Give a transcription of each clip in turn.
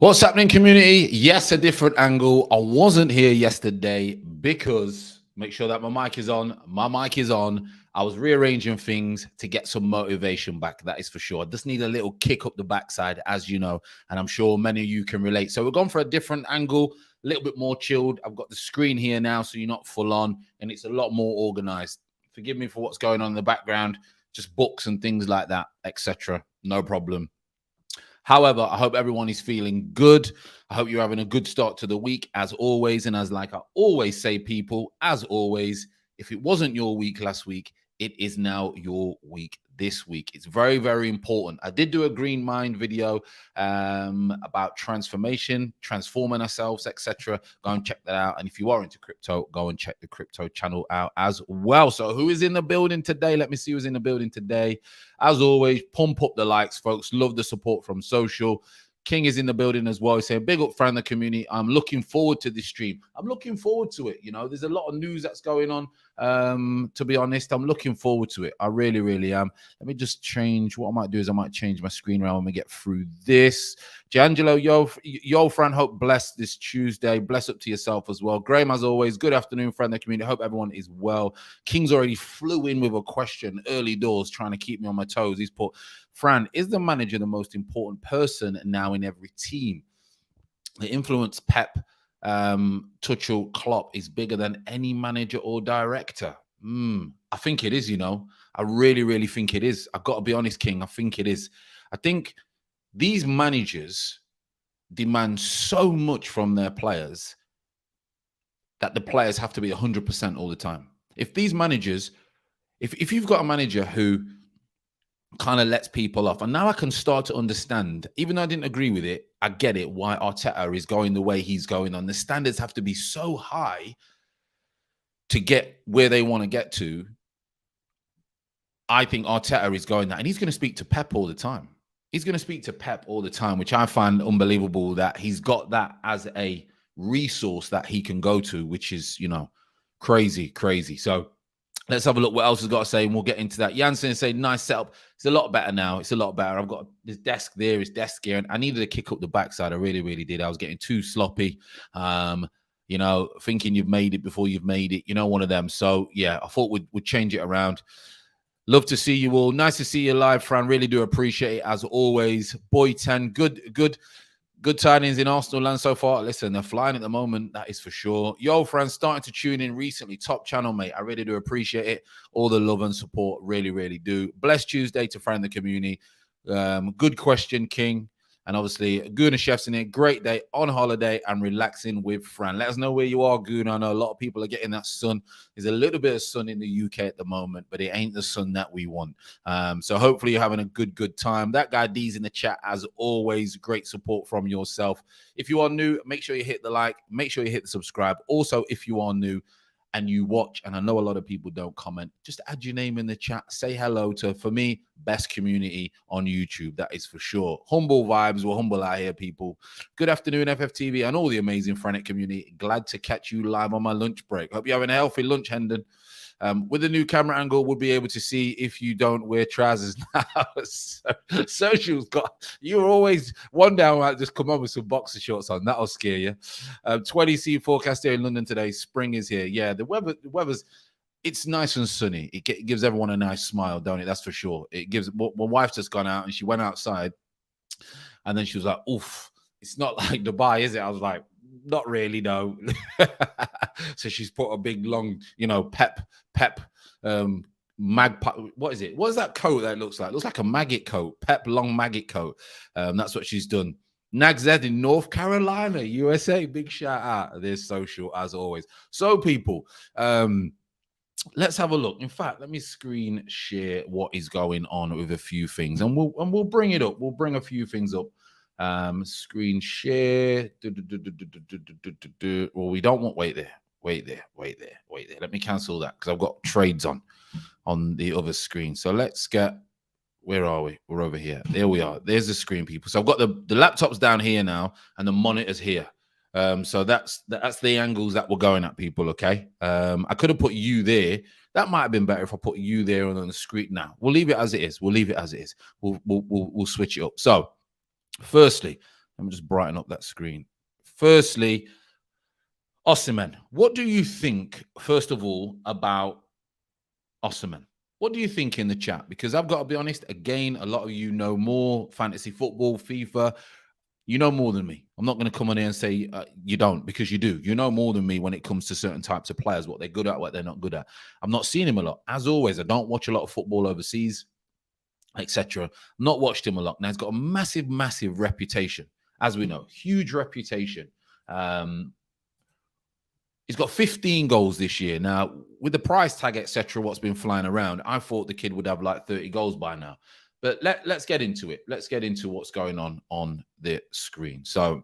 What's happening, community? Yes, a different angle. I wasn't here yesterday because make sure that my mic is on. My mic is on. I was rearranging things to get some motivation back. That is for sure. I just need a little kick up the backside, as you know, and I'm sure many of you can relate. So we're going for a different angle, a little bit more chilled. I've got the screen here now, so you're not full on, and it's a lot more organized. Forgive me for what's going on in the background, just books and things like that, etc. No problem. However, I hope everyone is feeling good. I hope you're having a good start to the week, as always. And as like I always say, people, as always, if it wasn't your week last week, it is now your week this week. It's very, very important. I did do a Green Mind video about transformation, transforming ourselves, etc. Go and check that out. And if you are into crypto, go and check the crypto channel out as well. So who is in the building today? Let me see who's in the building today. As always, pump up the likes, folks. Love the support from social. King is in the building as well. He's saying, big up, friend of the community. I'm looking forward to this stream. I'm looking forward to it. You know, there's a lot of news that's going on. To be honest, I'm looking forward to it. I really, really am. Let me just change. What I might do is I might change my screen around when we get through this. Giangelo, yo, friend, hope blessed this Tuesday. Bless up to yourself as well. Graham, as always, good afternoon, friend of the community. Hope everyone is well. King's already flew in with a question early doors, trying to keep me on my toes. He's put, Fran, is the manager the most important person now in every team? The influence Pep, Tuchel, Klopp is bigger than any manager or director. I think it is, you know. I really, really think it is. I've got to be honest, King. I think it is. I think these managers demand so much from their players that the players have to be 100% all the time. If these managers, if you've got a manager who kind of lets people off, and now I can start to understand, even though I didn't agree with it, I get it, why Arteta is going the way he's going on. The standards have to be so high to get where they want to get to. I think Arteta is going that, and he's going to speak to Pep all the time. He's going to speak to Pep all the time, which I find unbelievable that he's got that as a resource that he can go to, which is, you know, crazy, crazy. So let's have a look what else has got to say, and we'll get into that. Jansen say, nice setup. It's a lot better now. It's a lot better. I've got this desk there, his desk here, and I needed to kick up the backside. I really, really did. I was getting too sloppy. You know, thinking you've made it before you've made it. You know, one of them. So, yeah, I thought we'd change it around. Love to see you all. Nice to see you live, Fran. Really do appreciate it, as always. Boy 10, good tidings in Arsenal land so far. Listen, they're flying at the moment, that is for sure. Yo, Fran, starting to tune in recently. Top channel, mate. I really do appreciate it. All the love and support, really, really do. Blessed Tuesday to Fran the community. Good question, King. And obviously, Guna Chef's in here. Great day on holiday and relaxing with Fran. Let us know where you are, Guna. I know a lot of people are getting that sun. There's a little bit of sun in the UK at the moment, but it ain't the sun that we want. So hopefully you're having a good time. That guy D's in the chat, as always. Great support from yourself. If you are new, make sure you hit the like. Make sure you hit the subscribe. Also, if you are new and you watch, and I know a lot of people don't comment, just add your name in the chat. Say hello to, for me, best community on YouTube. That is for sure. Humble vibes. We're humble out here, people. Good afternoon, Fftv, and all the amazing Frantic community. Glad to catch you live on my lunch break. Hope you're having a healthy lunch, Hendon. With a new camera angle, we'll be able to see if you don't wear trousers now. Social's got, you're always one down, might just come on with some boxer shorts on. That'll scare you. 20C forecast here in London today. Spring is here. Yeah, the weather's, it's nice and sunny. It gives everyone a nice smile, don't it? That's for sure. It gives, my wife's just gone out and she went outside and then she was like, oof, it's not like Dubai, is it? I was like, not really, no. So she's put a big long, you know, pep magpie. What is it? What is that coat that looks like? It looks like a maggot coat. Pep long maggot coat. That's what she's done. Nags Ed in North Carolina, USA. Big shout out. There's social as always. So people, let's have a look. In fact, let me screen share what is going on with a few things, and we'll bring it up. We'll bring a few things up. Screen share. Well, we don't want. Wait there. Let me cancel that because I've got trades on the other screen. So let's get. Where are we? We're over here. There we are. There's the screen, people. So I've got the laptops down here now, and the monitors here. So that's the angles that we're going at, people. Okay. I could have put you there. That might have been better if I put you there on the screen. Now we'll leave it as it is. We'll switch it up. So, firstly, let Let me just brighten up that screen. Firstly, Osimhen. What do you think, first of all, about Osimhen? What do you think in the chat? Because I've got to be honest, again, a lot of you know more fantasy football, FIFA. You know more than me. I'm not going to come on here and say you don't, because you do. You know more than me when it comes to certain types of players, what they're good at, what they're not good at. I'm not seeing him a lot. As always, I don't watch a lot of football overseas, etc. Not watched him a lot. Now, he's got a massive, massive reputation, as we know. Huge reputation. He's got 15 goals this year. Now, with the price tag, etc., what's been flying around, I thought the kid would have like 30 goals by now. But let's get into it. Let's get into what's going on the screen. So,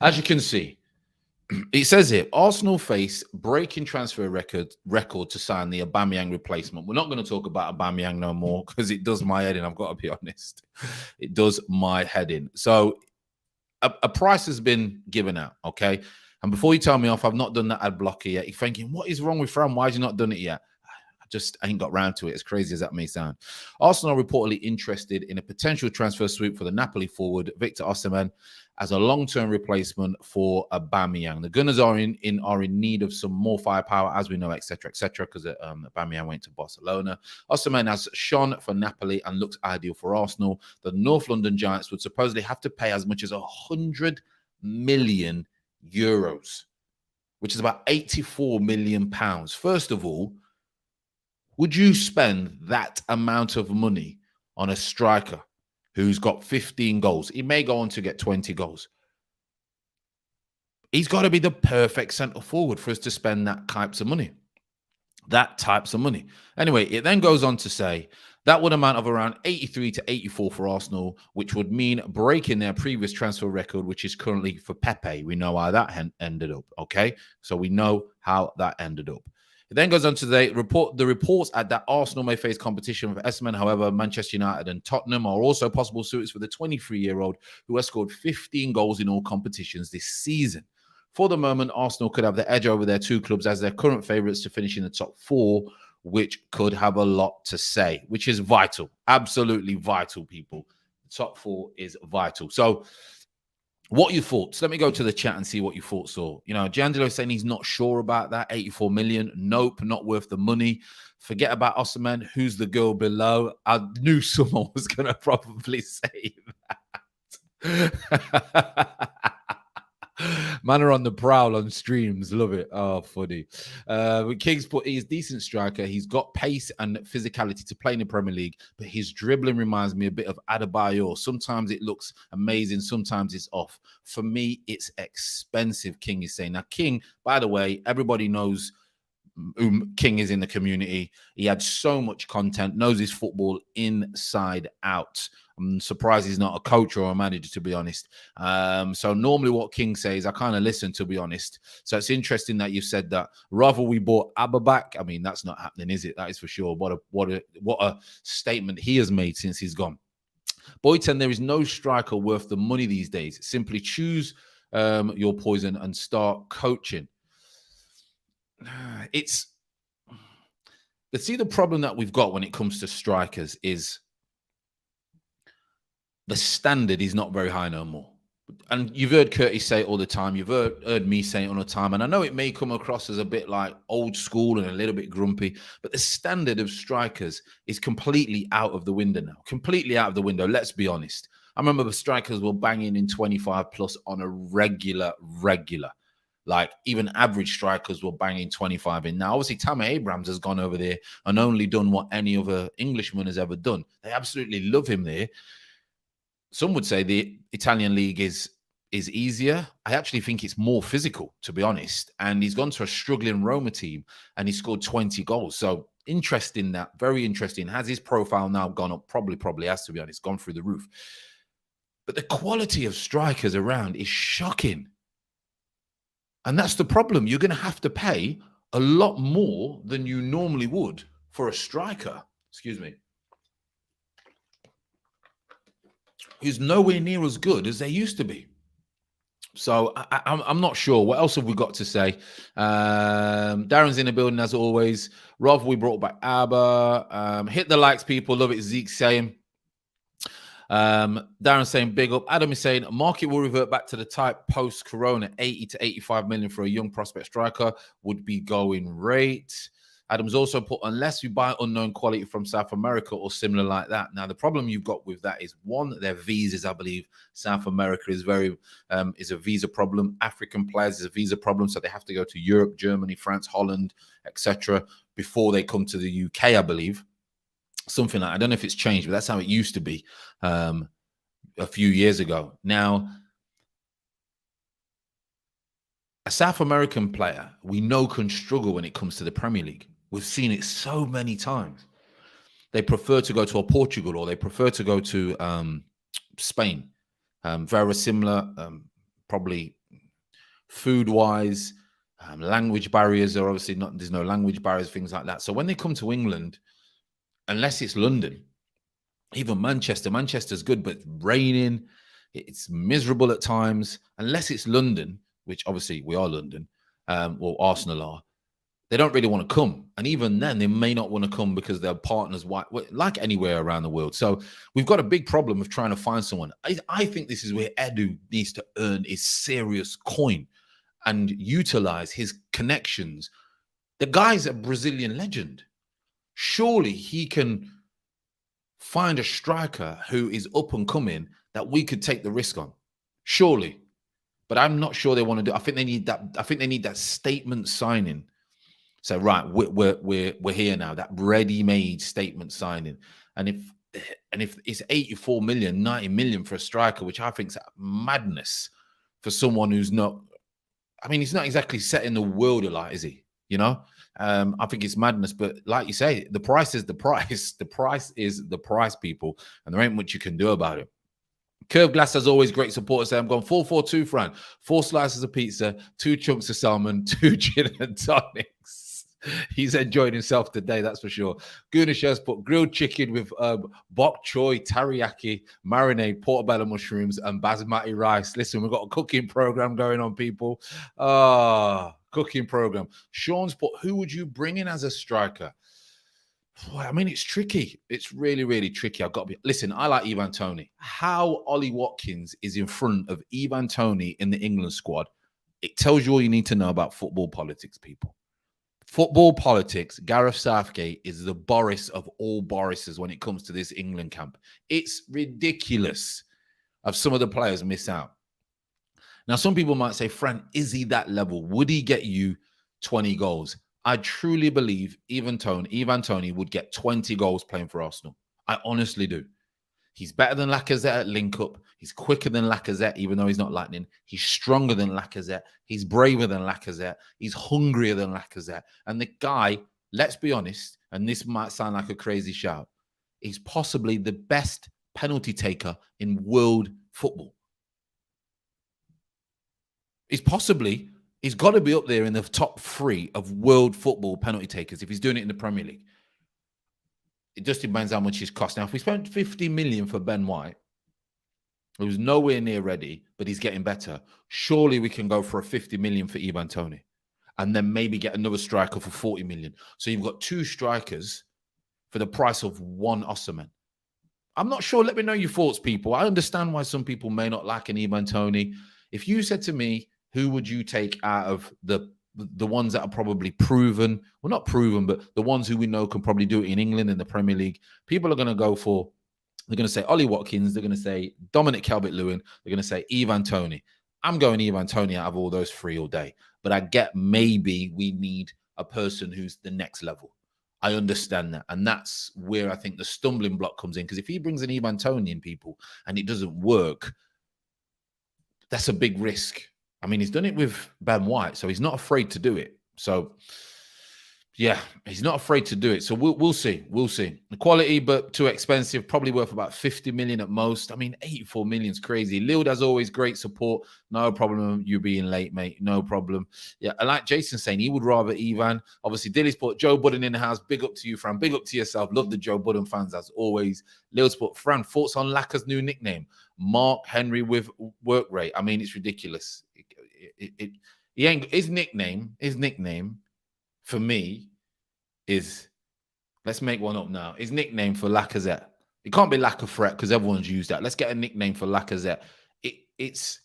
as you can see, it says here, Arsenal face breaking transfer record to sign the Aubameyang replacement. We're not going to talk about Aubameyang no more because it does my head in. I've got to be honest. It does my head in. So, a price has been given out, okay? And before you tell me off, I've not done that ad blocker yet. You're thinking, what is wrong with Fran? Why have you not done it yet? I just ain't got round to it, as crazy as that may sound. Arsenal reportedly interested in a potential transfer sweep for the Napoli forward, Victor Osimhen, as a long-term replacement for Aubameyang. The Gunners are in need of some more firepower, as we know, etc., because Aubameyang went to Barcelona. Osimhen has shone for Napoli and looks ideal for Arsenal. The North London Giants would supposedly have to pay as much as 100 million euros, which is about 84 million pounds. First of all, would you spend that amount of money on a striker who's got 15 goals? He may go on to get 20 goals. He's got to be the perfect centre forward for us to spend that types of money. Anyway, it then goes on to say that would amount of around 83 to 84 for Arsenal, which would mean breaking their previous transfer record, which is currently for Pepe. We know how that ended up, okay? So we know how that ended up. It then goes on to the reports at that Arsenal may face competition with Osimhen. However, Manchester United and Tottenham are also possible suitors for the 23-year-old who has scored 15 goals in all competitions this season. For the moment, Arsenal could have the edge over their two clubs as their current favourites to finish in the top four, which could have a lot to say, which is vital. Absolutely vital, people. The top four is vital. So, what are your thoughts? Let me go to the chat and see what your thoughts are. You know, Giangelo saying he's not sure about that. 84 million. Nope, not worth the money. Forget about Osimhen. Who's the girl below? I knew someone was going to probably say that. Man are on the prowl on streams. Love it. Oh, funny. Kings put, he's a decent striker. He's got pace and physicality to play in the Premier League, but his dribbling reminds me a bit of Adebayor. Sometimes it looks amazing. Sometimes it's off. For me, it's expensive, King is saying. Now, King, by the way, everybody knows who King is in the community. He had so much content, knows his football inside out. I'm surprised he's not a coach or a manager, to be honest. So normally what King says, I kind of listen, to be honest. So it's interesting that you said that. Rather we bought Abba back. I mean, that's not happening, is it? That is for sure. What a statement he has made since he's gone. Boyton, there is no striker worth the money these days. Simply choose your poison and start coaching. The problem that we've got when it comes to strikers is the standard is not very high no more. And you've heard Curtis say it all the time. You've heard me say it all the time. And I know it may come across as a bit like old school and a little bit grumpy, but the standard of strikers is completely out of the window now. Completely out of the window. Let's be honest. I remember the strikers were banging in 25 plus on a regular. Like even average strikers were banging 25 in. Now, obviously, Tammy Abrams has gone over there and only done what any other Englishman has ever done. They absolutely love him there. Some would say the Italian league is easier. I actually think it's more physical, to be honest. And he's gone to a struggling Roma team and he scored 20 goals. So interesting that, very interesting. Has his profile now gone up? Probably has, to be honest, gone through the roof. But the quality of strikers around is shocking. And that's the problem. You're going to have to pay a lot more than you normally would for a striker. Excuse me. Who's nowhere near as good as they used to be. So I'm not sure. What else have we got to say? Darren's in the building as always. Rob, we brought back Abba. Hit the likes, people. Love it. Zeke saying. Darren saying big up. Adam is saying market will revert back to the type post-corona. 80 to 85 million for a young prospect striker would be going rate. Adam's also put, unless you buy unknown quality from South America or similar like that. Now, the problem you've got with that is, one, their visas, I believe. South America is is a visa problem. African players is a visa problem, so they have to go to Europe, Germany, France, Holland, etc. before they come to the UK, I believe. Something like, I don't know if it's changed, but that's how it used to be a few years ago. Now, a South American player we know can struggle when it comes to the Premier League. We've seen it so many times. They prefer to go to a Portugal, or they prefer to go to Spain. Very similar, probably food-wise. Language barriers are obviously not, there's no language barriers, things like that. So when they come to England, unless it's London, even Manchester's good, but raining, it's miserable at times. Unless it's London, which obviously we are London, or Arsenal are, they don't really want to come. And even then, they may not want to come because their partners, like anywhere around the world. So we've got a big problem of trying to find someone. I think this is where Edu needs to earn his serious coin and utilize his connections. The guy's a Brazilian legend. Surely he can find a striker who is up and coming that we could take the risk on. Surely. But I'm not sure they want to do. I think they need that statement signing. So right, we're here now. That ready-made statement signing. And if it's 84 million, 90 million for a striker, which I think is madness for someone who's not. I mean, he's not exactly setting the world alight, is he? You know, I think it's madness. But like you say, the price is the price. The price is the price, people, and there ain't much you can do about it. Curved Glass, as always, great support. So I'm going 442, Fran. 4 slices of pizza, 2 chunks of salmon, 2 gin and tonics. He's enjoyed himself today, that's for sure. Goonish has put grilled chicken with bok choy, teriyaki, marinade, portobello mushrooms, and basmati rice. Listen, we've got a cooking program going on, people. Cooking program. Sean's put, who would you bring in as a striker? I mean, it's tricky. It's really, really tricky. I've got to be. Listen, I like Ivan Toney. How Ollie Watkins is in front of Ivan Toney in the England squad, it tells you all you need to know about football politics, people. Football politics, Gareth Southgate is the Boris of all Borises when it comes to this England camp. It's ridiculous of some of the players miss out. Now, some people might say, Fran, is he that level? Would he get you 20 goals? I truly believe Ivan Toney would get 20 goals playing for Arsenal. I honestly do. He's better than Lacazette at link-up. He's quicker than Lacazette, even though he's not lightning. He's stronger than Lacazette. He's braver than Lacazette. He's hungrier than Lacazette. And the guy, let's be honest, and this might sound like a crazy shout, he's possibly the best penalty taker in world football. He's got to be up there in the top 3 of world football penalty takers if he's doing it in the Premier League. It just depends how much he's cost. Now, if we spent 50 million for Ben White, who's nowhere near ready, but he's getting better, surely we can go for a 50 million for Ivan Toney and then maybe get another striker for 40 million. So you've got 2 strikers for the price of 1 Osimhen. I'm not sure. Let me know your thoughts, people. I understand why some people may not like an Ivan Toney. If you said to me, who would you take out of the ones that are probably proven, well, not proven, but the ones who we know can probably do it in England in the Premier League, people are going to go for, they're going to say Ollie Watkins, they're going to say Dominic Calvert-Lewin, they're going to say Ivan Toney. I'm going Ivan Toney out of all those 3 all day, but I get maybe we need a person who's the next level. I understand that, and that's where I think the stumbling block comes in, because if he brings an Ivan Toney in, people, and it doesn't work, that's a big risk. I mean, he's done it with Ben White, so he's not afraid to do it. So, yeah, he's not afraid to do it. So we'll see. We'll see. The quality, but too expensive. Probably worth about 50 million at most. I mean, 84 million is crazy. Lil, as always, great support. No problem you being late, mate. No problem. Yeah, I like Jason saying he would rather Ivan. Obviously, Dilly's put Joe Budden in the house. Big up to you, Fran. Big up to yourself. Love the Joe Budden fans, as always. Lil's put, Fran, thoughts on Lacaz's new nickname? Mark Henry with work rate. I mean, it's ridiculous. He ain't, his nickname for me is, let's make one up now. His nickname for Lacazette It can't be Lacazette because everyone's used that. Let's get a nickname for Lacazette. It's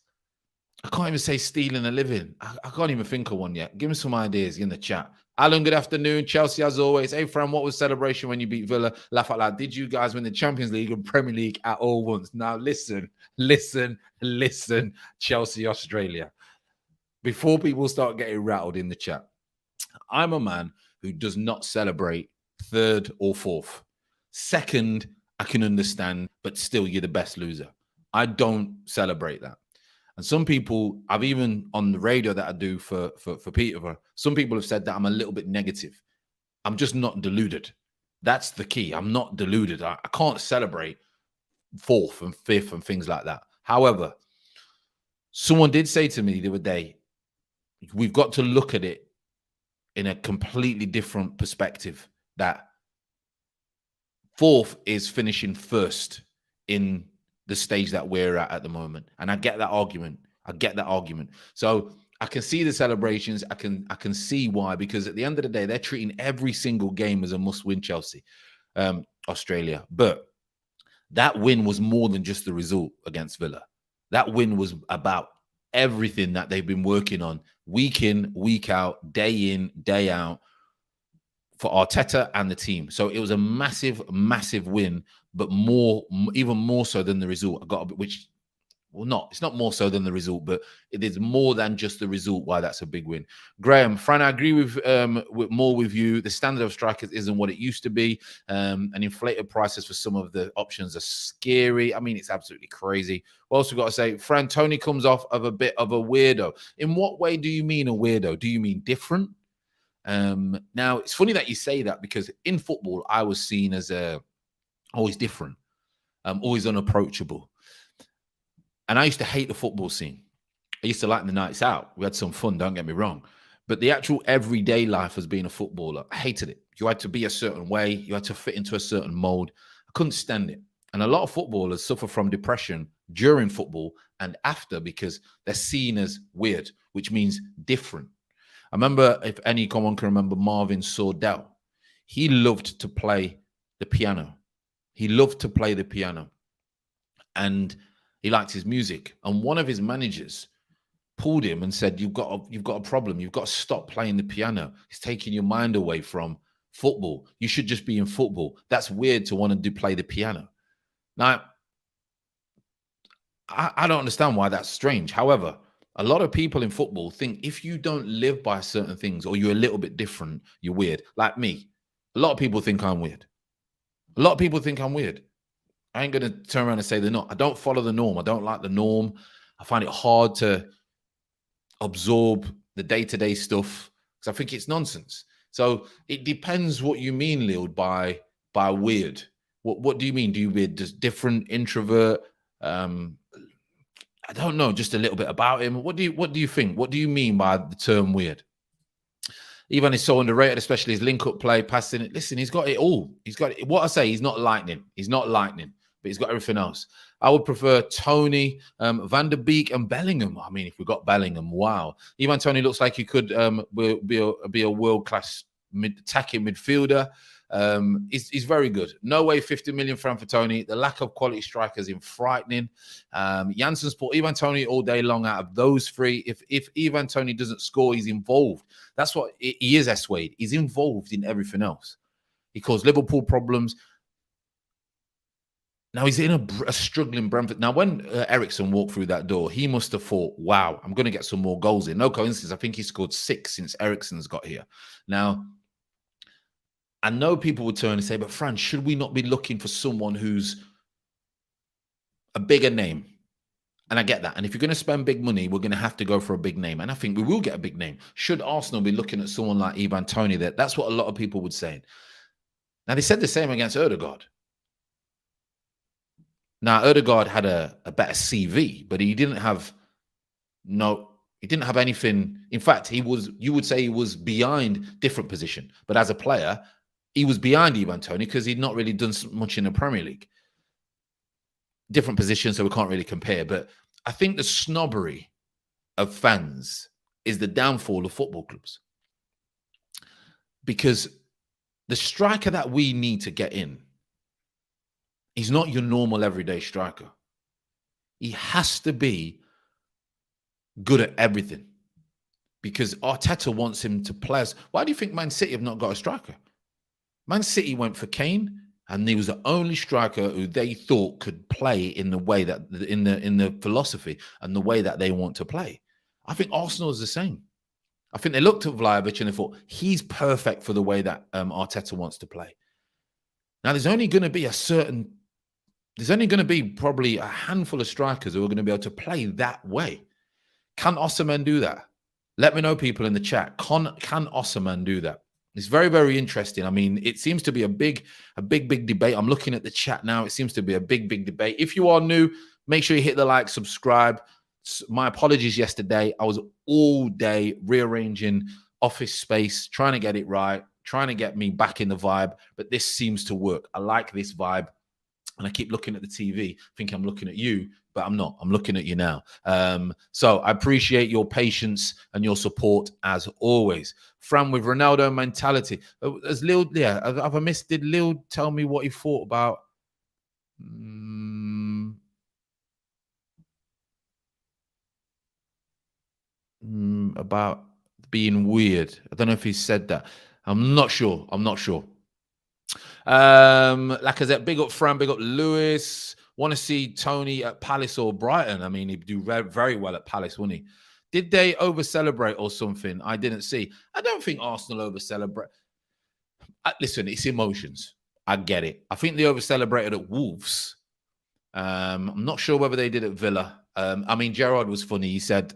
I can't even say stealing a living. I can't even think of one yet. Give me some ideas in the chat. Alan, good afternoon. Chelsea, as always. Hey, Fran, what was celebration when you beat Villa? Laugh out loud. Did you guys win the Champions League and Premier League at all once? Now, listen, Chelsea, Australia. Before people start getting rattled in the chat, I'm a man who does not celebrate third or fourth. Second, I can understand, but still, you're the best loser. I don't celebrate that. And some people, I've even on the radio that I do for Peterborough, some people have said that I'm a little bit negative. I'm just not deluded. That's the key. I'm not deluded. I can't celebrate fourth and fifth and things like that. However, someone did say to me the other day, we've got to look at it in a completely different perspective, that fourth is finishing first in the stage that we're at the moment. And I get that argument. So I can see the celebrations. I can see why, because at the end of the day, they're treating every single game as a must-win, Chelsea, Australia. But that win was more than just the result against Villa. That win was about everything that they've been working on week in, week out, day in, day out for Arteta and the team. So it was a massive, massive win, but even more so than the result. It's not more so than the result, but it is more than just the result why that's a big win. Graham, Fran, I agree with you. The standard of strikers isn't what it used to be, and inflated prices for some of the options are scary. I mean, it's absolutely crazy. We also got to say, Fran, Tony comes off of a bit of a weirdo. In what way do you mean a weirdo? Do you mean different? Now, it's funny that you say that, because in football, I was seen as always different, always unapproachable. And I used to hate the football scene. I used to like the nights out. We had some fun, don't get me wrong. But the actual everyday life as being a footballer, I hated it. You had to be a certain way. You had to fit into a certain mold. I couldn't stand it. And a lot of footballers suffer from depression during football and after, because they're seen as weird, which means different. I remember, if anyone can remember, Marvin Sordell. He loved to play the piano. And he liked his music. And one of his managers pulled him and said, you've got a problem. You've got to stop playing the piano. It's taking your mind away from football. You should just be in football. That's weird to want to play the piano. Now, I don't understand why that's strange. However, a lot of people in football think if you don't live by certain things, or you're a little bit different, you're weird. Like me. A lot of people think I'm weird. I ain't going to turn around and say they're not. I don't follow the norm. I don't like the norm. I find it hard to absorb the day-to-day stuff because I think it's nonsense. So it depends what you mean, Lil, by weird. What do you mean? Do you mean just different, introvert? I don't know, just a little bit about him. What do you think? What do you mean by the term weird? Ivan is so underrated, especially his link-up play, passing it. Listen, he's got it all. He's got it. What I say, he's not lightning. But he's got everything else. I would prefer Tony, Van der Beek, and Bellingham. I mean, if we got Bellingham, wow. Ivan Tony looks like he could be a world-class attacking midfielder. He's very good. No way 50 million for Tony. The lack of quality strikers is frightening. Janssen Sport, Ivan Tony all day long out of those three. If Ivan Tony doesn't score, he's involved. That's what he is, S-Wade. He's involved in everything else. He caused Liverpool problems. Now he's in a struggling Brentford. Now, when Ericsson walked through that door, he must have thought, wow, I'm going to get some more goals in. No coincidence. I think he scored 6 since Ericsson's got here. Now, I know people would turn and say, but Fran, should we not be looking for someone who's a bigger name? And I get that. And if you're going to spend big money, we're going to have to go for a big name. And I think we will get a big name. Should Arsenal be looking at someone like Ivan Toney? That's what a lot of people would say. Now, they said the same against Ødegaard. Now, Ødegaard had a better CV, but he didn't have anything. In fact, you would say he was behind different position. But as a player, he was behind Ivan Toney because he'd not really done much in the Premier League. Different positions, so we can't really compare. But I think the snobbery of fans is the downfall of football clubs. Because the striker that we need to get in, He's not your normal everyday striker. He has to be good at everything because Arteta wants him to play. Why do you think Man City have not got a striker? Man City went for Kane, and he was the only striker who they thought could play in the way that in the philosophy and the way that they want to play. I think Arsenal is the same. I think they looked at Vlahovic and they thought he's perfect for the way that Arteta wants to play. Now, there's only going to be probably a handful of strikers who are going to be able to play that way. Can Osimhen do that? Let me know, people in the chat. Can Osimhen do that? It's very, very interesting. I mean, it seems to be a big debate. I'm looking at the chat now. It seems to be a big debate. If you are new, make sure you hit the like, subscribe. My apologies yesterday. I was all day rearranging office space, trying to get it right, trying to get me back in the vibe. But this seems to work. I like this vibe. And I keep looking at the TV, thinking I'm looking at you, but I'm not. I'm looking at you now. So I appreciate your patience and your support as always. Fran with Ronaldo mentality. As Lil, yeah, have I missed? Did Lil tell me what he thought about? About being weird. I don't know if he said that. I'm not sure. Lacazette, big up Fran, big up Lewis. Want to see Tony at Palace or Brighton? I mean, he'd do very well at Palace, wouldn't he? Did they over-celebrate or something? I didn't see. I don't think Arsenal over-celebrate. Listen, it's emotions. I get it. I think they over-celebrated at Wolves. I'm not sure whether they did at Villa. I mean, Gerrard was funny. He said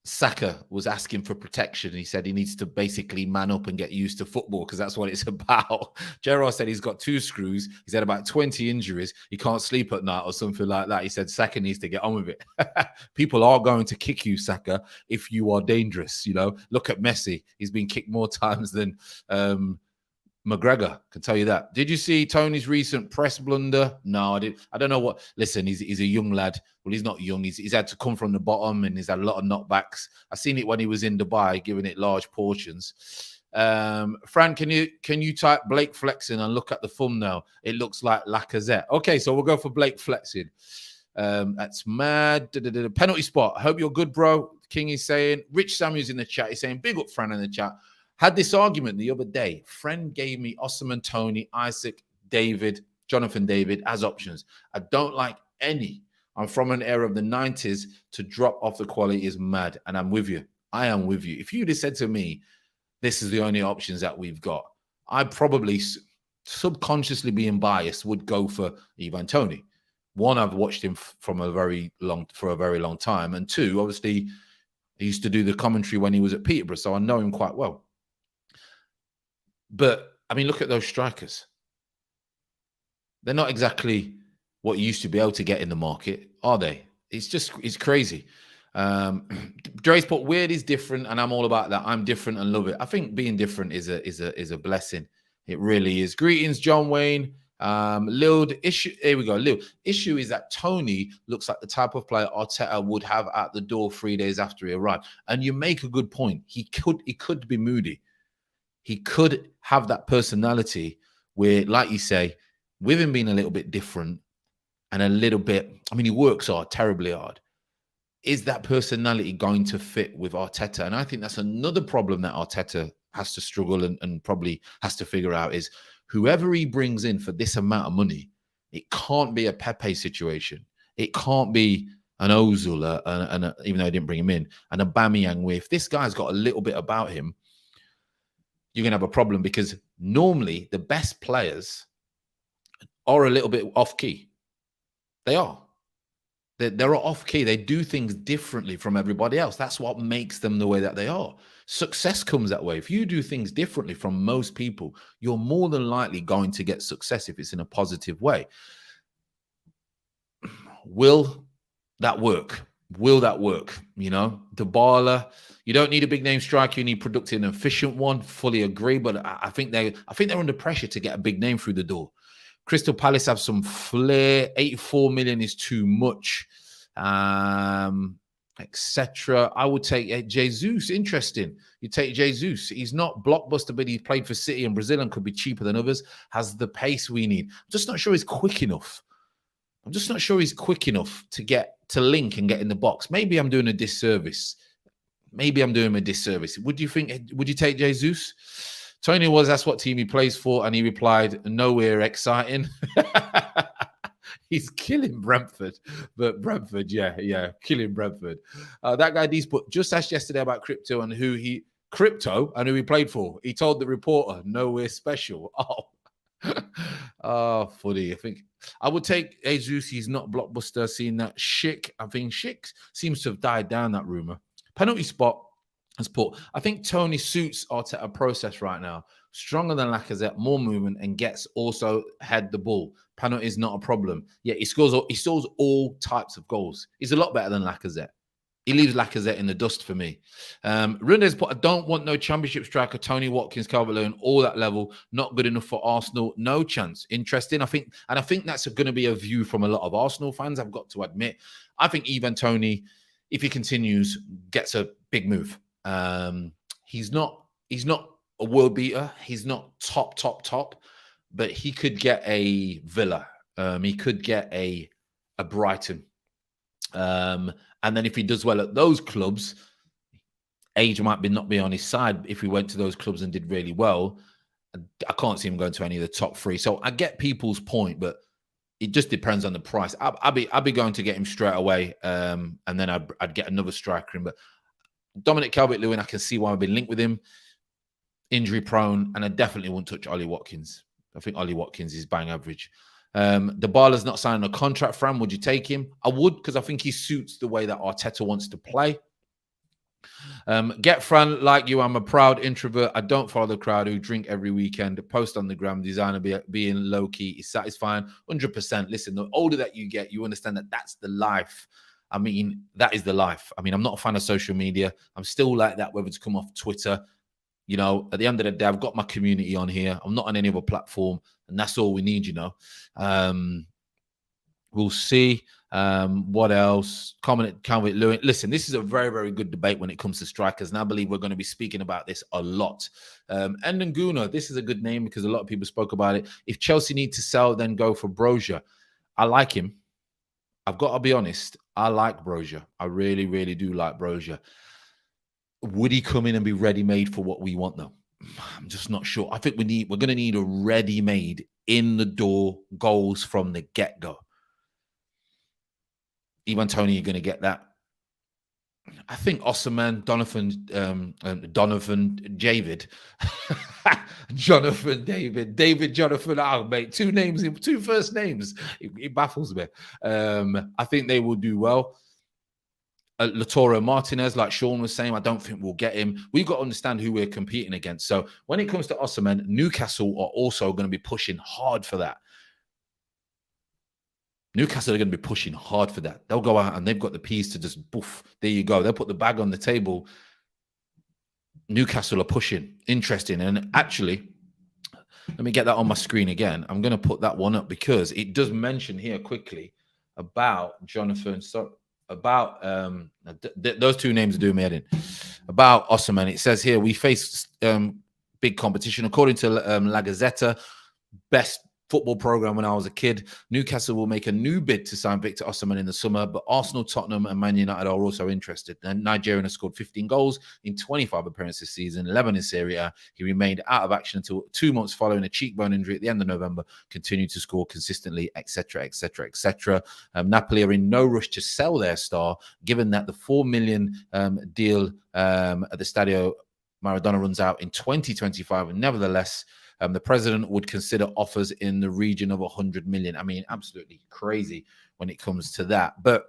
Saka was asking for protection. He said he needs to basically man up and get used to football because that's what it's about. Gerrard said he's got 2 screws. He's had about 20 injuries. He can't sleep at night or something like that. He said Saka needs to get on with it. People are going to kick you, Saka, if you are dangerous. You know, look at Messi. He's been kicked more times than McGregor, can tell you that. Did you see Tony's recent press blunder? No, I didn't. I don't know what. Listen, he's a young lad. Well, he's not young. He's had to come from the bottom and he's had a lot of knockbacks. I've seen it when he was in Dubai, giving it large portions. Fran, can you type Blake flexing and look at the thumbnail? It looks like Lacazette. Okay, so we'll go for Blake flexing. That's mad. Penalty spot. I hope you're good, bro. King is saying. Rich Samuel's in the chat. He's saying, big up Fran in the chat. Had this argument the other day. Friend gave me Osimhen, Tony, Isaac, David, Jonathan David as options. I don't like any. I'm from an era of the 90s. To drop off the quality is mad. And I'm with you. I am with you. If you'd have said to me, this is the only options that we've got, I'd probably, subconsciously being biased, would go for Ivan Toney. One, I've watched him for a very long time. And 2, obviously, he used to do the commentary when he was at Peterborough, so I know him quite well. But, I mean, look at those strikers. They're not exactly what you used to be able to get in the market, are they? It's crazy. Dre's put weird is different, and I'm all about that. I'm different and love it. I think being different is a blessing. It really is. Greetings, John Wayne. Lil, issue. Here we go. Lil, issue is that Tony looks like the type of player Arteta would have at the door 3 days after he arrived. And you make a good point. He could be moody. He could have that personality where, like you say, with him being a little bit different and a little bit, I mean, he works hard, terribly hard. Is that personality going to fit with Arteta? And I think that's another problem that Arteta has to struggle and probably has to figure out is whoever he brings in for this amount of money, it can't be a Pepe situation. It can't be an Ozil, even though I didn't bring him in, and a Aubameyang, where if this guy's got a little bit about him, you're going to have a problem because normally the best players are a little bit off-key. They are. They're off-key. They do things differently from everybody else. That's what makes them the way that they are. Success comes that way. If you do things differently from most people, you're more than likely going to get success if it's in a positive way. Will that work? Will that work? You know, Dybala, you don't need a big name striker. You need productive and efficient one. Fully agree. But I think they're under pressure to get a big name through the door. Crystal Palace have some flair. 84 million is too much. etc. I would take Jesus. Interesting. You take Jesus. He's not blockbuster, but he played for City in Brazil and could be cheaper than others. Has the pace we need. I'm just not sure he's quick enough. I'm just not sure he's quick enough to get to link and get in the box. Maybe I'm doing a disservice. Maybe I'm doing him a disservice. Would you take Jesus? Tony was asked what team he plays for, and he replied, nowhere exciting. He's killing Brentford. But Brentford, yeah, killing Brentford. That guy Dees put just asked yesterday about crypto and who he played for. He told the reporter, nowhere special. Oh, funny. I think I would take Jesus. He's not blockbuster. Seeing that Schick, I think Schick seems to have died down, that rumor. Penalty spot has put, I think Tony suits Arteta process right now. Stronger than Lacazette, more movement, and gets also head the ball. Penalty is not a problem. Yeah, he scores all types of goals. He's a lot better than Lacazette. He leaves Lacazette in the dust for me. Rundes put, I don't want no championship striker, Tony Watkins, Calvert-Lewin, all that level. Not good enough for Arsenal. No chance. Interesting. I think that's going to be a view from a lot of Arsenal fans, I've got to admit. I think even Tony, if he continues, gets a big move. He's not a world beater. He's not top, but he could get a Villa. He could get a Brighton. And then if he does well at those clubs, age might not be on his side. If he went to those clubs and did really well, I can't see him going to any of the top three. So I get people's point, but it just depends on the price. I'd be going to get him straight away, and then I'd get another striker in. But Dominic Calvert-Lewin, I can see why I've been linked with him. Injury prone, and I definitely won't touch Ollie Watkins. I think Ollie Watkins is bang average. Dybala's not signing a contract for him. Would you take him? I would, because I think he suits the way that Arteta wants to play. Get Fran, like you, I'm a proud introvert. I don't follow the crowd who drink every weekend, post on the gram, designer being low-key is satisfying. 100%. Listen, the older that you get, you understand that that's the life. I mean, that is the life. I mean, I'm not a fan of social media. I'm still like that, whether it's come off Twitter. You know, at the end of the day, I've got my community on here. I'm not on any other platform, and that's all we need, you know. We'll see. What else? Calvert-Lewin. Listen, this is a very, very good debate when it comes to strikers, and I believe we're going to be speaking about this a lot. Ndanguna, this is a good name because a lot of people spoke about it. If Chelsea need to sell, then go for Brozier. I like him. I've got to be honest. I like Brozier. I really, really do like Brozier. Would he come in and be ready-made for what we want, though? I'm just not sure. I think we're going to need a ready-made, in-the-door goals from the get-go. Even Tony, you're going to get that. I think Osimhen, Jonathan. Oh, mate, two first names. It baffles me. I think they will do well. Lautaro Martinez, like Sean was saying, I don't think we'll get him. We've got to understand who we're competing against. So when it comes to Osimhen, Newcastle are also going to be pushing hard for that. Newcastle are going to be pushing hard for that. They'll go out and they've got the peas to just boof. There you go. They'll put the bag on the table. Newcastle are pushing. Interesting. And actually, let me get that on my screen again. I'm going to put that one up because it does mention here quickly about Jonathan. Those two names do me head in. About Osimhen, it says here we face big competition. According to La Gazzetta, best football program when I was a kid, Newcastle will make a new bid to sign Victor Osimhen in the summer, but Arsenal, Tottenham, and Man United are also interested. And Nigerian has scored 15 goals in 25 appearances this season, 11 in Serie A. He remained out of action until 2 months following a cheekbone injury at the end of November, continued to score consistently, etc., etc., etc. Napoli are in no rush to sell their star, given that the $4 million deal at the Stadio Maradona runs out in 2025, and nevertheless, the president would consider offers in the region of 100 million. I mean, absolutely crazy when it comes to that. But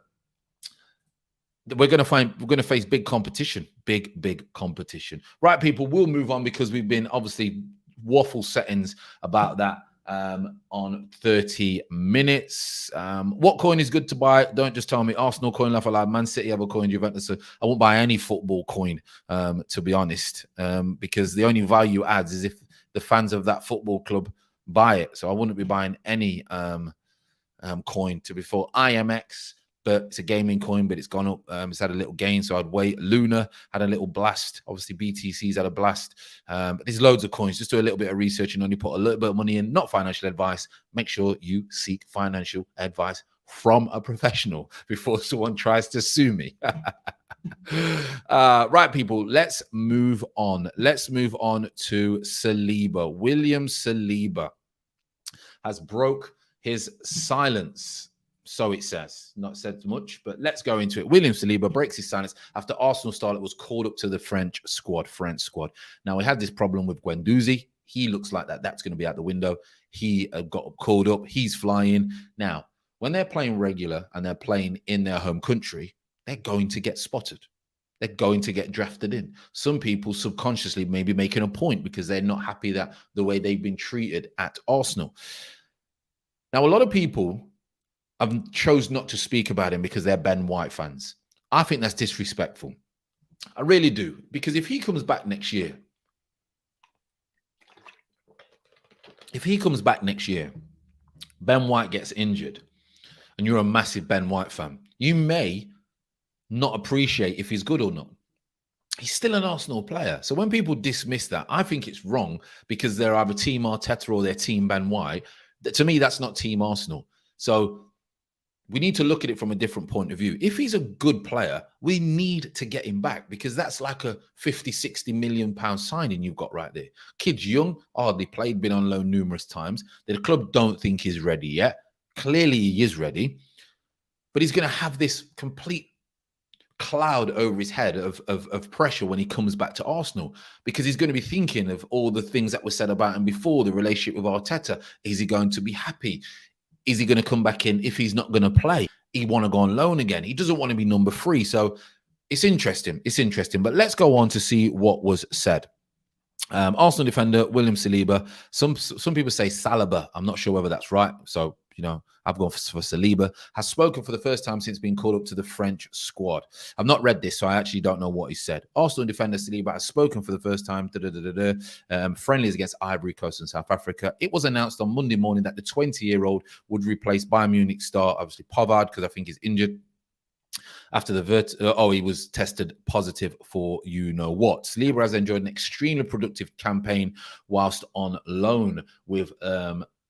we're going to face big competition, big competition. Right, people, we'll move on because we've been obviously waffle settings about that on 30 minutes. What coin is good to buy? Don't just tell me Arsenal coin, laugh aloud. Man City have a coin, Juventus. I won't buy any football coin, to be honest, because the only value adds is if the fans of that football club buy it. So I wouldn't be buying any coin to be for IMX. but it's a gaming coin, but it's gone up. It's had a little gain, so I'd wait. Luna had a little blast. Obviously, BTC's had a blast. But there's loads of coins. Just do a little bit of research and only put a little bit of money in. Not financial advice. Make sure you seek financial advice from a professional before someone tries to sue me. Right, people, let's move on. Let's move on to Saliba. William Saliba has broke his silence. So it says, not said much, but let's go into it. William Saliba breaks his silence after Arsenal starlet was called up to the French squad. Now, we had this problem with Guendouzi. He looks like that's going to be out the window. He got called up. He's flying. Now, when they're playing regular and they're playing in their home country, they're going to get spotted. They're going to get drafted in. Some people subconsciously may be making a point because they're not happy that the way they've been treated at Arsenal. Now, a lot of people have chose not to speak about him because they're Ben White fans. I think that's disrespectful. I really do. Because if he comes back next year, Ben White gets injured, and you're a massive Ben White fan, you may not appreciate if he's good or not. He's still an Arsenal player. So when people dismiss that, I think it's wrong because they're either Team Arteta or they're Team Ben White. To me, that's not Team Arsenal. So we need to look at it from a different point of view. If he's a good player, we need to get him back because that's like a 50, 60 million pound signing you've got right there. Kid's young, hardly played, been on loan numerous times. The club don't think he's ready yet. Clearly he is ready, but he's going to have this complete cloud over his head of pressure when he comes back to Arsenal because he's going to be thinking of all the things that were said about him before, the relationship with Arteta. Is he going to be happy? Is he going to come back in if he's not going to play? He want to go on loan again. He doesn't want to be number 3. So it's interesting. It's interesting. But let's go on to see what was said. Arsenal defender William Saliba. Some people say Saliba. I'm not sure whether that's right. So, I've gone for Saliba. Has spoken for the first time since being called up to the French squad. I've not read this, so I actually don't know what he said. Arsenal defender Saliba has spoken for the first time. Friendlies against Ivory Coast and South Africa. It was announced on Monday morning that the 20-year-old would replace Bayern Munich star, obviously Pavard, because I think he's injured. After he was tested positive for you-know-what. Saliba has enjoyed an extremely productive campaign whilst on loan with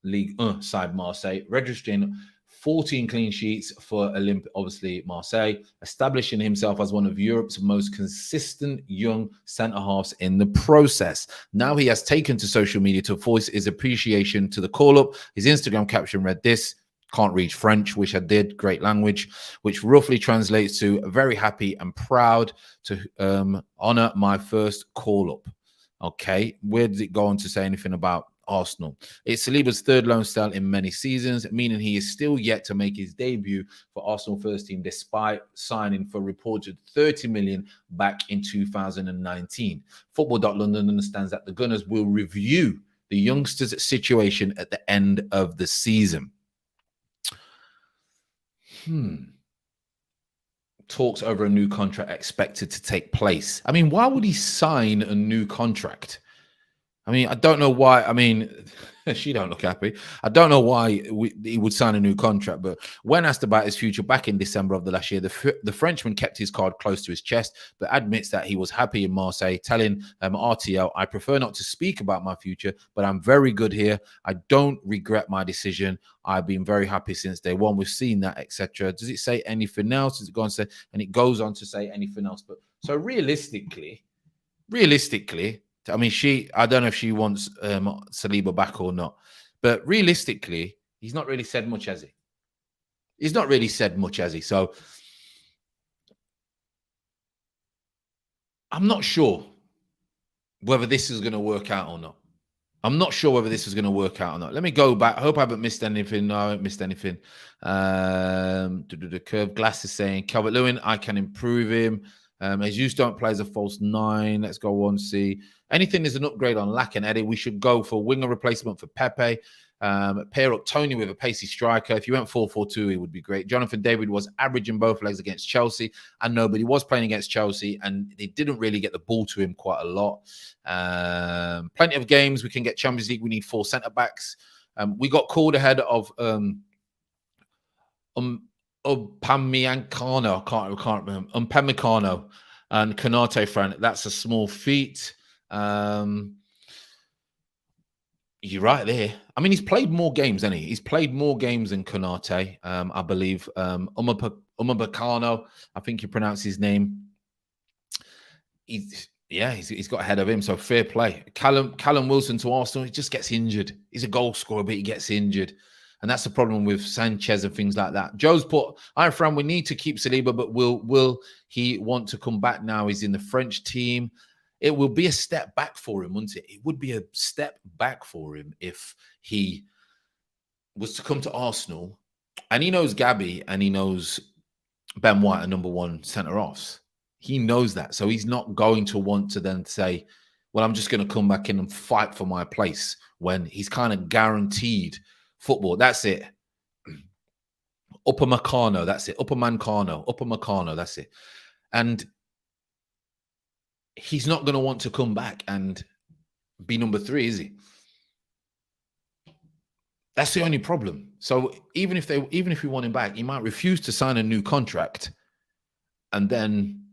Ligue 1 side Marseille, registering 14 clean sheets for obviously Marseille, establishing himself as one of Europe's most consistent young centre-halves in the process. Now he has taken to social media to voice his appreciation to the call-up. His Instagram caption read this: can't read French, which I did, great language, which roughly translates to very happy and proud to honor my first call-up. Okay, where does it go on to say anything about Arsenal? It's Saliba's third loan spell in many seasons, meaning he is still yet to make his debut for Arsenal first team, despite signing for reported 30 million back in 2019. Football.London understands that the Gunners will review the youngster's situation at the end of the season. Talks over a new contract expected to take place. I mean, why would he sign a new contract? I mean, I don't know why. I mean, she don't look happy. I don't know why he would sign a new contract. But when asked about his future back in December of the last year, the Frenchman kept his card close to his chest, but admits that he was happy in Marseille, telling RTL, "I prefer not to speak about my future, but I'm very good here. I don't regret my decision. I've been very happy since day one. We've seen that, etc." Does it say anything else? Does it go on to say? And it goes on to say anything else. But so realistically, I mean, I don't know if she wants Saliba back or not, but realistically, he's not really said much, has he? He's not really said much, has he? So I'm not sure whether this is going to work out or not. Let me go back. I hope I haven't missed anything. No, I haven't missed anything. The curve glass is saying Calvert-Lewin, I can improve him. Jesus don't play as a false 9. Let's go on, see. Anything is an upgrade on Lack and Eddie. We should go for winger replacement for Pepe. Pair up Tony with a pacey striker. If you went 4-4-2, it would be great. Jonathan David was averaging both legs against Chelsea. I know, but he was playing against Chelsea, and they didn't really get the ball to him quite a lot. Plenty of games. We can get Champions League. We need 4 centre-backs. We got called ahead of Upamecano, I can't remember. Upamecano and Konate, Fran. That's a small feat. You're right there. I mean, he's played more games, hasn't he? He's played more games than Konate, I believe. Upamecano, I think you pronounce his name. He's got ahead of him, so fair play. Callum Wilson to Arsenal, he just gets injured. He's a goal scorer, but he gets injured. And that's the problem with Sanchez and things like that. Joe's put, hi, Fran, we need to keep Saliba, but will he want to come back now? He's in the French team. It will be a step back for him, wouldn't it? It would be a step back for him if he was to come to Arsenal. And he knows Gabby and he knows Ben White are number one centre-offs. He knows that. So he's not going to want to then say, well, I'm just going to come back in and fight for my place when he's kind of guaranteed football. That's it. Upamecano, that's it. Upamecano, that's it. And he's not going to want to come back and be number 3, is he? That's the only problem. So even if we want him back, he might refuse to sign a new contract and then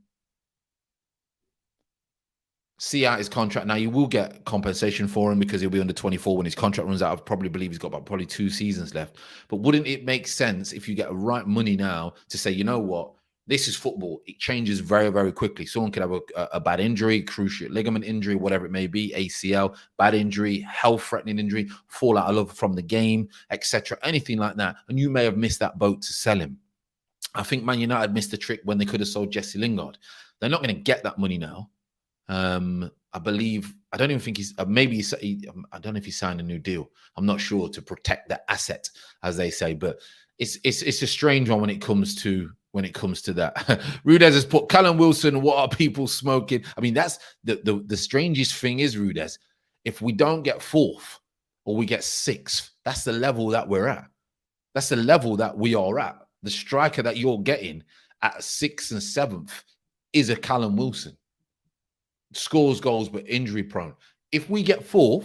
see out his contract. Now, you will get compensation for him because he'll be under 24 when his contract runs out. I probably believe he's got about probably 2 seasons left. But wouldn't it make sense if you get right money now to say, you know what, this is football. It changes very, very quickly. Someone could have a bad injury, cruciate ligament injury, whatever it may be, ACL, bad injury, health-threatening injury, fall out of love from the game, etc., anything like that. And you may have missed that boat to sell him. I think Man United missed the trick when they could have sold Jesse Lingard. They're not going to get that money now. I believe, I don't even think I don't know if he signed a new deal. I'm not sure, to protect the asset, as they say, but it's a strange one when it comes to that. Rudez has put Callum Wilson, what are people smoking? I mean, that's the strangest thing is, Rudez, if we don't get 4th or we get 6th, that's the level that we're at. That's the level that we are at. The striker that you're getting at 6th and 7th is a Callum Wilson. Scores goals, but injury prone. If we get 4th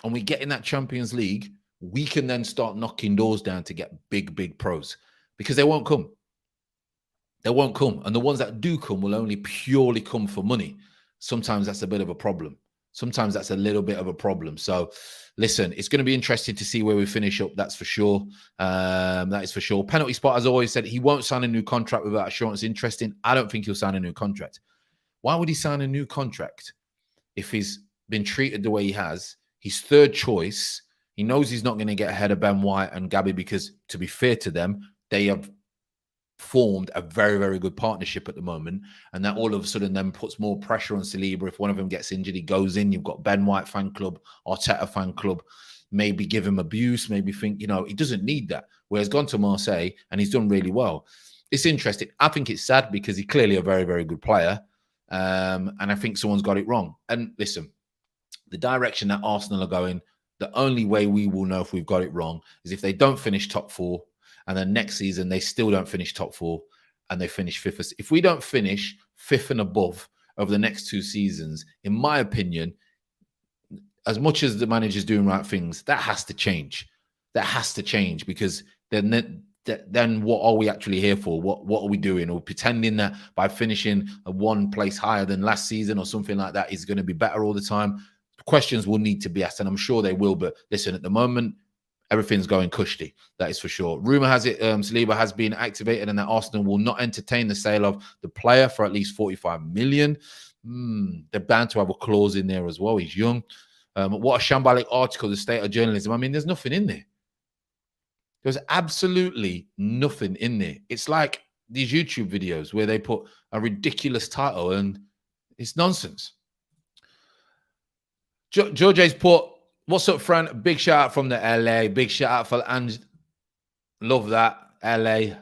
and we get in that Champions League, we can then start knocking doors down to get big pros, because they won't come. They won't come. And the ones that do come will only purely come for money. Sometimes that's a bit of a problem. Sometimes that's a little bit of a problem. So listen, it's going to be interesting to see where we finish up. That's for sure. That is for sure. Penalty Spot has always said he won't sign a new contract without assurance. Interesting. I don't think he'll sign a new contract. Why would he sign a new contract if he's been treated the way he has? He's 3rd choice. He knows he's not going to get ahead of Ben White and Gabby because, to be fair to them, they have formed a very, very good partnership at the moment. And that all of a sudden then puts more pressure on Saliba. If one of them gets injured, he goes in. You've got Ben White fan club, Arteta fan club, maybe give him abuse, maybe think, he doesn't need that. Whereas gone to Marseille and he's done really well. It's interesting. I think it's sad because he's clearly a very, very good player. And I think someone's got it wrong. And listen, the direction that Arsenal are going, the only way we will know if we've got it wrong is if they don't finish top 4 and then next season they still don't finish top 4 and they finish 5th. If we don't finish 5th and above over the next 2 seasons, in my opinion, as much as the manager's doing right things, that has to change. That has to change, because then what are we actually here for? What are we doing? Are we pretending that by finishing a 1 place higher than last season or something like that is going to be better all the time? Questions will need to be asked, and I'm sure they will. But listen, at the moment, everything's going cushy. That is for sure. Rumor has it Saliba has been activated and that Arsenal will not entertain the sale of the player for at least 45 million. They're bound to have a clause in there as well. He's young. What a shambolic article, the state of journalism. I mean, there's nothing in there. There's absolutely nothing in there. It's like these YouTube videos where they put a ridiculous title and it's nonsense. George's put, what's up, Fran? Big shout out from the LA. Big shout out for Ange. Love that. LA.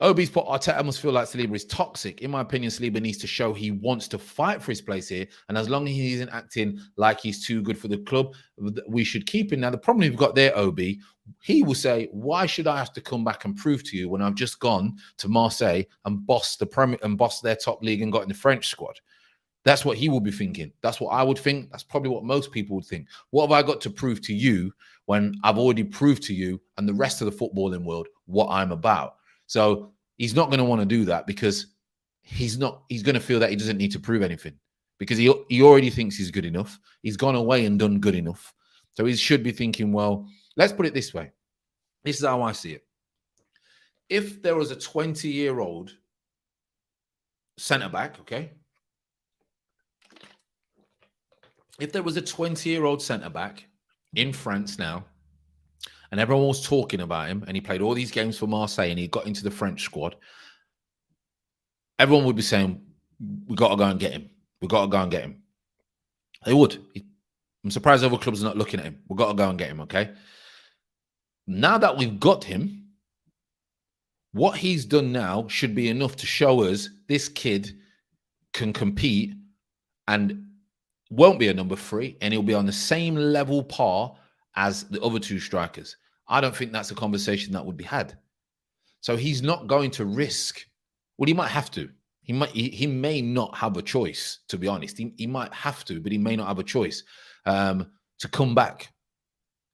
Obi's put, Arteta must feel like Saliba is toxic. In my opinion, Saliba needs to show he wants to fight for his place here. And as long as he isn't acting like he's too good for the club, we should keep him. Now, the problem we've got there, Obi, he will say, why should I have to come back and prove to you when I've just gone to Marseille and bossed the Premier and bossed their top league and got in the French squad? That's what he will be thinking. That's what I would think. That's probably what most people would think. What have I got to prove to you when I've already proved to you and the rest of the footballing world what I'm about? So he's not going to want to do that because he's going to feel that he doesn't need to prove anything because he already thinks he's good enough. He's gone away and done good enough. So he should be thinking, well, let's put it this way. This is how I see it. If there was a 20-year-old centre-back, okay? If there was a 20-year-old centre-back in France now, and everyone was talking about him, and he played all these games for Marseille, and he got into the French squad, everyone would be saying, we got to go and get him. We got to go and get him. They would. I'm surprised other clubs are not looking at him. We've got to go and get him, okay? Now that we've got him, what he's done now should be enough to show us this kid can compete and won't be a number 3, and he'll be on the same level par as the other 2 strikers. I don't think that's a conversation that would be had. So he's not going to risk. Well, he might have to. He may not have a choice, to be honest. He might have to, but he may not have a choice to come back.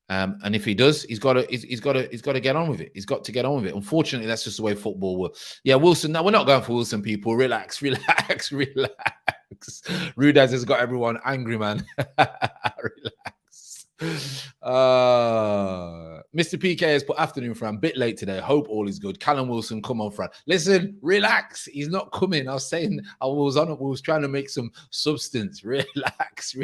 And if he does, he's got to get on with it. He's got to get on with it. Unfortunately, that's just the way football works. Yeah, Wilson. No, we're not going for Wilson, people. Relax. Rudaz has got everyone angry, man. Relax. Mr. PK has put afternoon, Fran. Bit late today. Hope all is good. Callum Wilson, come on, Fran. Listen, relax. He's not coming. I was trying to make some substance. Relax.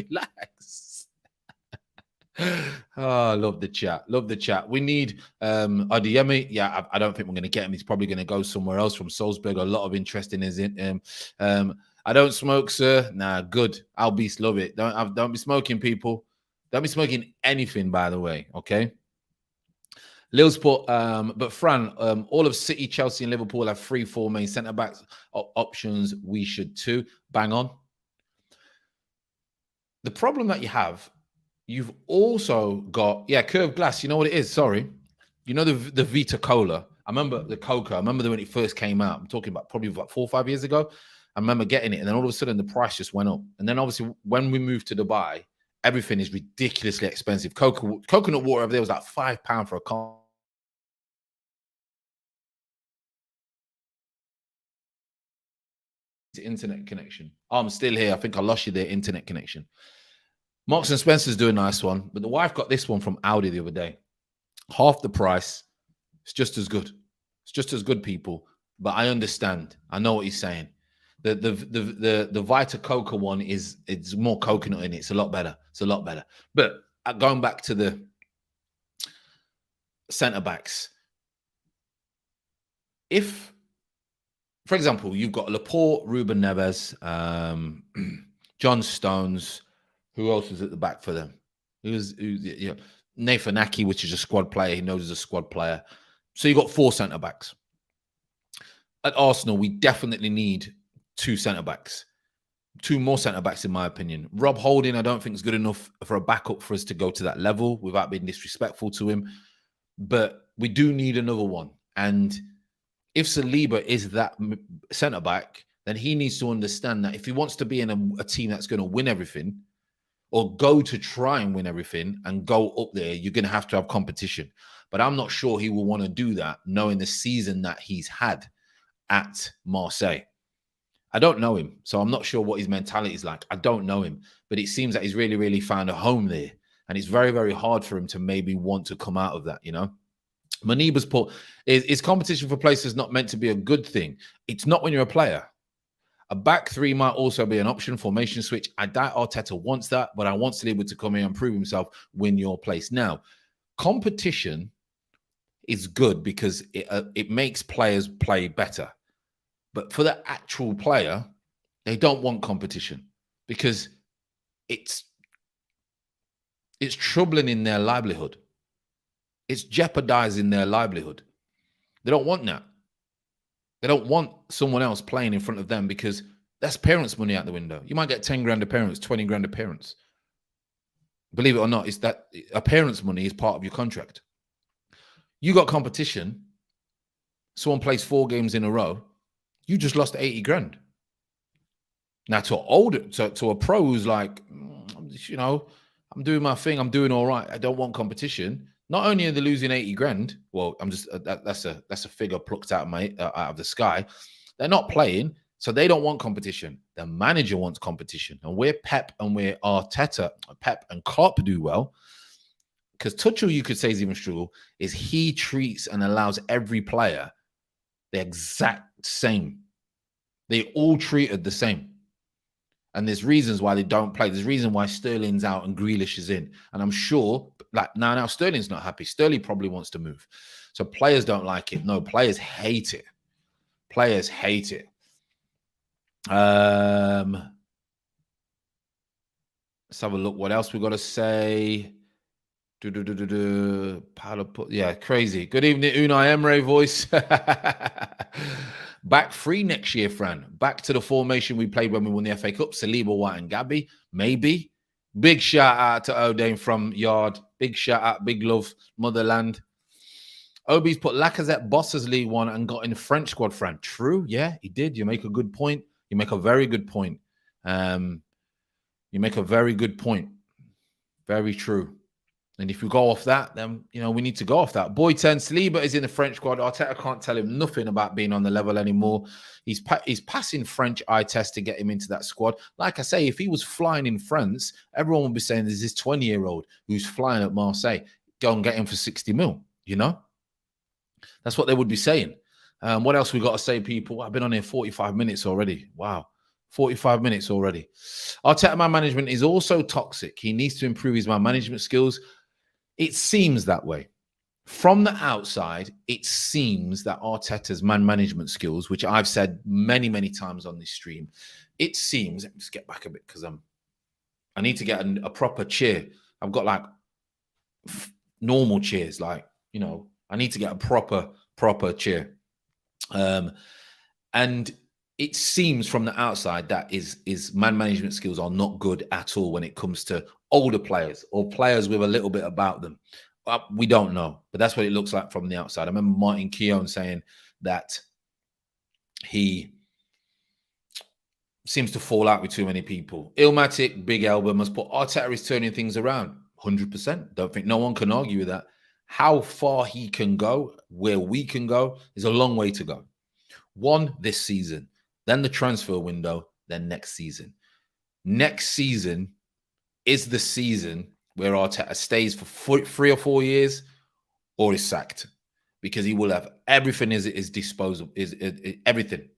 Oh, love the chat. Love the chat. We need Adeyemi. Yeah, I don't think we're going to get him. He's probably going to go somewhere else from Salzburg. A lot of interest in his I don't smoke, sir. Nah, good. I'll love it. Don't be smoking, people. Don't be smoking anything, by the way. Okay. Lil's put, but Fran, all of City, Chelsea, and Liverpool have 3-4 main centre backs options. We should too. Bang on. The problem that you have. You've also got, curved glass. You know what it is? Sorry. You know the Vita Cola. I remember the Coca. I remember when it first came out. I'm talking about probably like 4 or 5 years ago. I remember getting it. And then all of a sudden, the price just went up. And then obviously, when we moved to Dubai, everything is ridiculously expensive. Coconut water over there was like £5 for a can. Internet connection. Oh, I'm still here. I think I lost you there. Internet connection. Marks and Spencer's doing a nice one, but the wife got this one from Audi the other day. Half the price. It's just as good. It's just as good, people. But I understand. I know what he's saying. The Vita Coca one it's more coconut in it. It's a lot better. It's a lot better. But going back to the centre backs, if, for example, you've got Laporte, Ruben Neves, John Stones. Who else is at the back for them? Nathan Ake, which is a squad player. He knows he's a squad player. So you've got 4 centre-backs. At Arsenal, we definitely need 2 centre-backs. 2 more centre-backs, in my opinion. Rob Holding, I don't think is good enough for a backup for us to go to that level without being disrespectful to him. But we do need another one. And if Saliba is that centre-back, then he needs to understand that if he wants to be in a team that's going to win everything, or go to try and win everything and go up there, you're going to have competition. But I'm not sure he will want to do that, knowing the season that he's had at Marseille. I don't know him, so I'm not sure what his mentality is like. I don't know him, but it seems that he's really, really found a home there. And it's very, very hard for him to maybe want to come out of that, you know? Maniba's put, is competition for places not meant to be a good thing? It's not when you're a player. A back 3 might also be an option, formation switch. I doubt Arteta wants that, but I want Saliba to come in and prove himself, win your place. Now, competition is good because it makes players play better. But for the actual player, they don't want competition because it's troubling in their livelihood. It's jeopardizing their livelihood. They don't want that. They don't want someone else playing in front of them because that's parents' money out the window. You might get 10 grand a parents, 20 grand a parents. Believe it or not, it's that a parent's money is part of your contract. You got competition. Someone plays 4 games in a row. You just lost 80 grand. Now to a pro who's like, you know, I'm doing my thing. I'm doing all right. I don't want competition. Not only are they losing 80 grand, well, I'm just that's a figure plucked out of the sky. They're not playing, so they don't want competition. The manager wants competition, and we're Pep and we're Arteta. Pep and Klopp do well because Tuchel, you could say, is even struggle. Is he treats and allows every player the exact same. They all treated the same. And there's reasons why they don't play. There's reason why Sterling's out and Grealish is in. And I'm sure, like now Sterling's not happy. Sterling probably wants to move. So players don't like it. No, players hate it. Players hate it. Let's have a look. What else we got to say? Yeah, crazy. Good evening, Unai Emery voice. Back free next year, Fran. Back to the formation we played when we won the FA Cup. Saliba, White, and Gabby. Maybe. Big shout out to O'Dane from Yard. Big shout out, big love, motherland. Obi's put Lacazette Bosses League 1 and got in the French squad, Fran. True, yeah, he did. You make a good point. You make a very good point. You make a very good point. Very true. And if you go off that, then, you know, we need to go off that. Boy 10, Saliba is in the French squad. Arteta can't tell him nothing about being on the level anymore. He's passing French eye test to get him into that squad. Like I say, if he was flying in France, everyone would be saying there's this 20-year-old who's flying at Marseille. Go and get him for 60 mil, you know? That's what they would be saying. What else we got to say, people? I've been on here 45 minutes already. Wow. 45 minutes already. Arteta man management is also toxic. He needs to improve his man management skills. It seems that way. From the outside, it seems that Arteta's man management skills, which I've said many, many times on this stream, it seems, let me just get back a bit because I need to get a proper chair. I've got like normal chairs, like, you know, I need to get a proper chair. And it seems from the outside that his man management skills are not good at all when it comes to older players or players with a little bit about them. We don't know, but that's what it looks like from the outside. I remember Martin Keown saying that he seems to fall out with too many people. Ilmatic, Big Elba must put Arteta is turning things around. 100%. Don't think no one can argue with that. How far he can go, where we can go, is a long way to go. One, this season, then the transfer window, then next season. Next season is the season where Arteta stays for 3 or 4 years or is sacked, because he will have everything at his disposal, everything.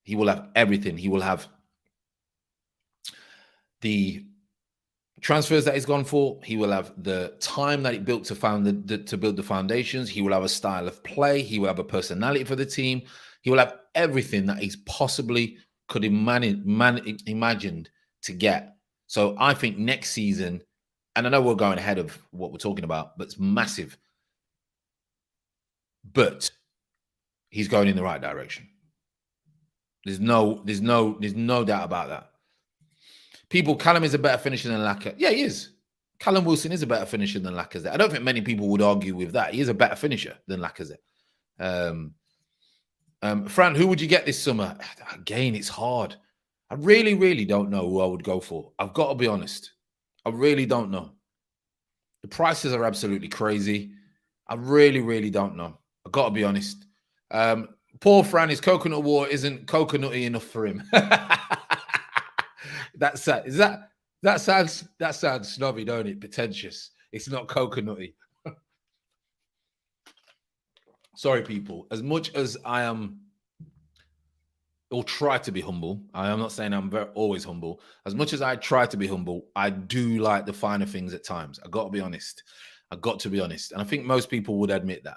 He will have everything. He will have the transfers that he's gone for. He will have the time that he built to build the foundations. He will have a style of play. He will have a personality for the team. He will have everything that he's possibly could imagined to get. So I think next season, and I know we're going ahead of what we're talking about, but it's massive. But he's going in the right direction. There's no doubt about that. People, Callum is a better finisher than Lacazette. Yeah, he is. Callum Wilson is a better finisher than Lacazette. I don't think many people would argue with that. He is a better finisher than Lacazette. Fran, who would you get this summer? Again, it's hard. I really, really don't know who I would go for. I've got to be honest. I really don't know. The prices are absolutely crazy. I really, really don't know. I've got to be honest. Poor Fran, his coconut water isn't coconutty enough for him. That's sad. That sounds snobby, don't it? Pretentious. It's not coconutty. Sorry, people. As much as I am, or try to be humble, I am not saying I'm always humble. As much as I try to be humble, I do like the finer things at times. I got to be honest. And I think most people would admit that.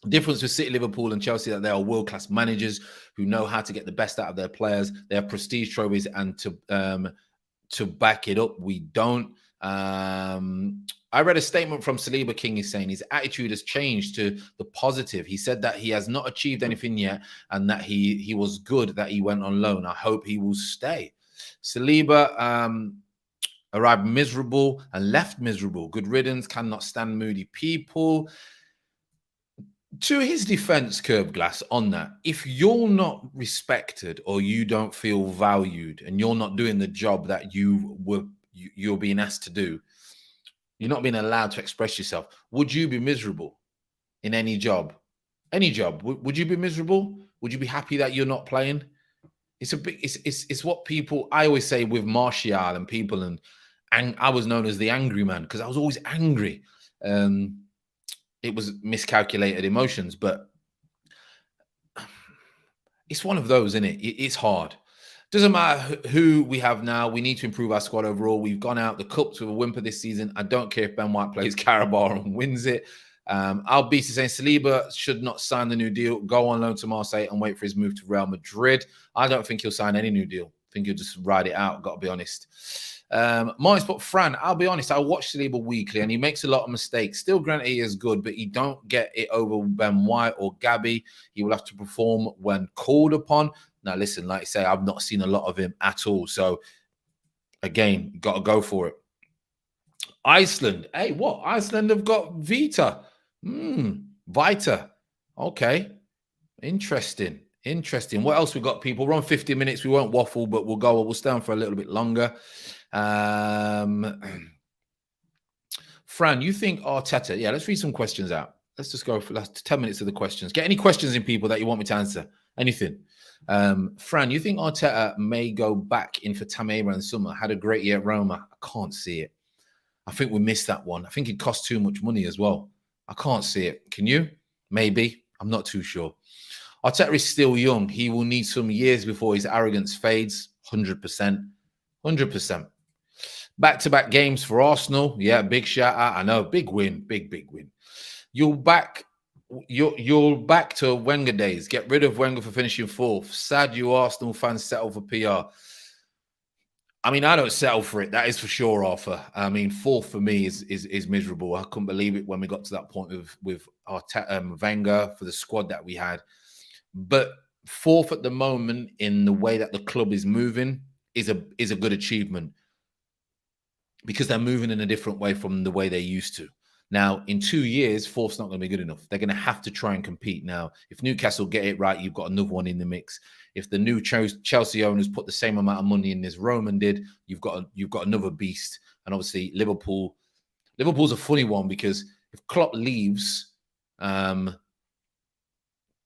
The difference with City, Liverpool, and Chelsea that they are world-class managers who know how to get the best out of their players. They have prestige trophies, and to back it up, we don't. I read a statement from Saliba King. He's saying his attitude has changed to the positive. He said that he has not achieved anything yet, and that he was good that he went on loan. I hope he will stay. Saliba arrived miserable and left miserable. Good riddance. Cannot stand moody people. To his defense, Curb Glass, on that, if you're not respected or you don't feel valued and you're not doing the job that you're being asked to do, You're not being allowed to express yourself. Would you be miserable in any job? Any job? Would you be miserable? Would you be happy that you're not playing? It's a big. It's what people. I always say with Martial and people, and I was known as the angry man because I was always angry. It was miscalculated emotions, but it's one of those, isn't it? It's hard. Doesn't matter who we have now. We need to improve our squad overall. We've gone out the cups with a whimper this season. I don't care if Ben White plays Carabao and wins it. Al-Beast is saying Saliba should not sign the new deal, go on loan to Marseille and wait for his move to Real Madrid. I don't think he'll sign any new deal. I think he'll just ride it out, got to be honest. Martin's put Fran, I'll be honest, I watch Saliba weekly and he makes a lot of mistakes. Still, granted, he is good, but he don't get it over Ben White or Gabby. He will have to perform when called upon. Now, listen, like I say, I've not seen a lot of him at all. So, again, got to go for it. Iceland. Hey, what? Iceland have got Vita. Vita. Okay. Interesting. Interesting. What else we got, people? We're on 50 minutes. We won't waffle, but we'll stay on for a little bit longer. Fran, you think Arteta? Yeah, let's read some questions out. Let's just go for last 10 minutes of the questions. Get any questions in, people, that you want me to answer? Anything. Fran, you think Arteta may go back in for Tammy Abraham in summer? Had a great year at Roma. I can't see it. I think we missed that one. I think it cost too much money as well. I can't see it. Can you? Maybe. I'm not too sure. Arteta is still young. He will need some years before his arrogance fades. 100%. 100%. Back-to-back games for Arsenal. Yeah, big shout out. I know. Big win. Big win. You're back to Wenger days. Get rid of Wenger for finishing fourth. Sad you Arsenal fans settle for PR. I mean, I don't settle for it. That is for sure, Arthur. I mean, fourth for me is miserable. I couldn't believe it when we got to that point with our Wenger for the squad that we had. But fourth at the moment in the way that the club is moving is a good achievement because they're moving in a different way from the way they used to. Now, in 2 years, fourth's not going to be good enough. They're going to have to try and compete now. If Newcastle get it right, you've got another one in the mix. If the new Chelsea owners put the same amount of money in as Roman did, you've got another beast. And obviously, Liverpool's a funny one because if Klopp leaves, no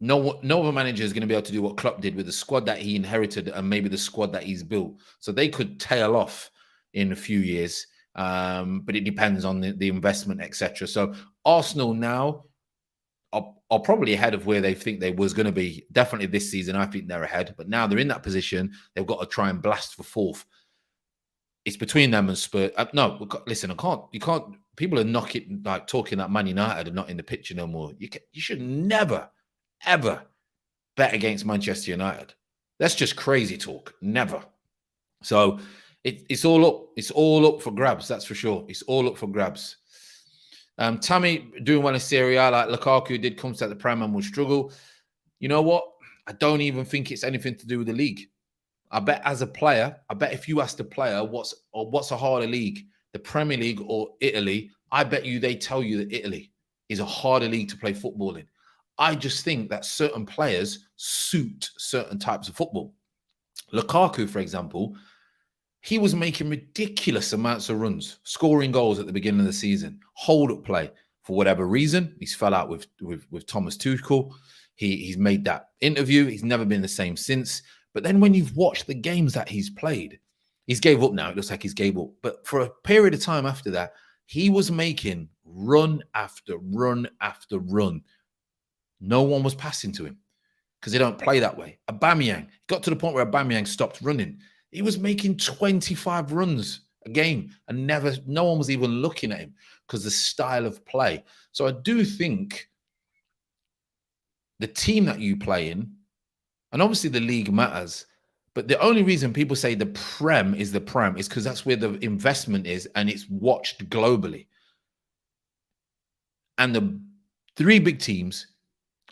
other manager is going to be able to do what Klopp did with the squad that he inherited and maybe the squad that he's built. So they could tail off in a few years. But it depends on the investment, etc. So Arsenal now are probably ahead of where they think they was going to be. Definitely this season, I think they're ahead. But now they're in that position. They've got to try and blast for fourth. It's between them and Spurs. No, listen, you can't. People are talking that Man United are not in the picture no more. You should never, ever bet against Manchester United. That's just crazy talk. Never. So it's all up. It's all up for grabs. That's for sure. It's all up for grabs. Tammy doing well in Serie A, like Lukaku did, comes to the Prem and will struggle. You know what? I don't even think it's anything to do with the league. I bet as a player, if you asked a player what's a harder league, the Premier League or Italy, I bet you they tell you that Italy is a harder league to play football in. I just think that certain players suit certain types of football. Lukaku, for example, he was making ridiculous amounts of runs, scoring goals at the beginning of the season, hold-up play. For whatever reason, he's fell out with Thomas Tuchel. He's made that interview. He's never been the same since. But then when you've watched the games that he's played, he's gave up now. It looks like he's gave up. But for a period of time after that, he was making run after run after run. No one was passing to him because they don't play that way. Aubameyang got to the point where Aubameyang stopped running. He was making 25 runs a game and no one was even looking at him because the style of play. So I do think the team that you play in, and obviously the league matters, but the only reason people say the Prem is the Prem is because that's where the investment is and it's watched globally. And the three big teams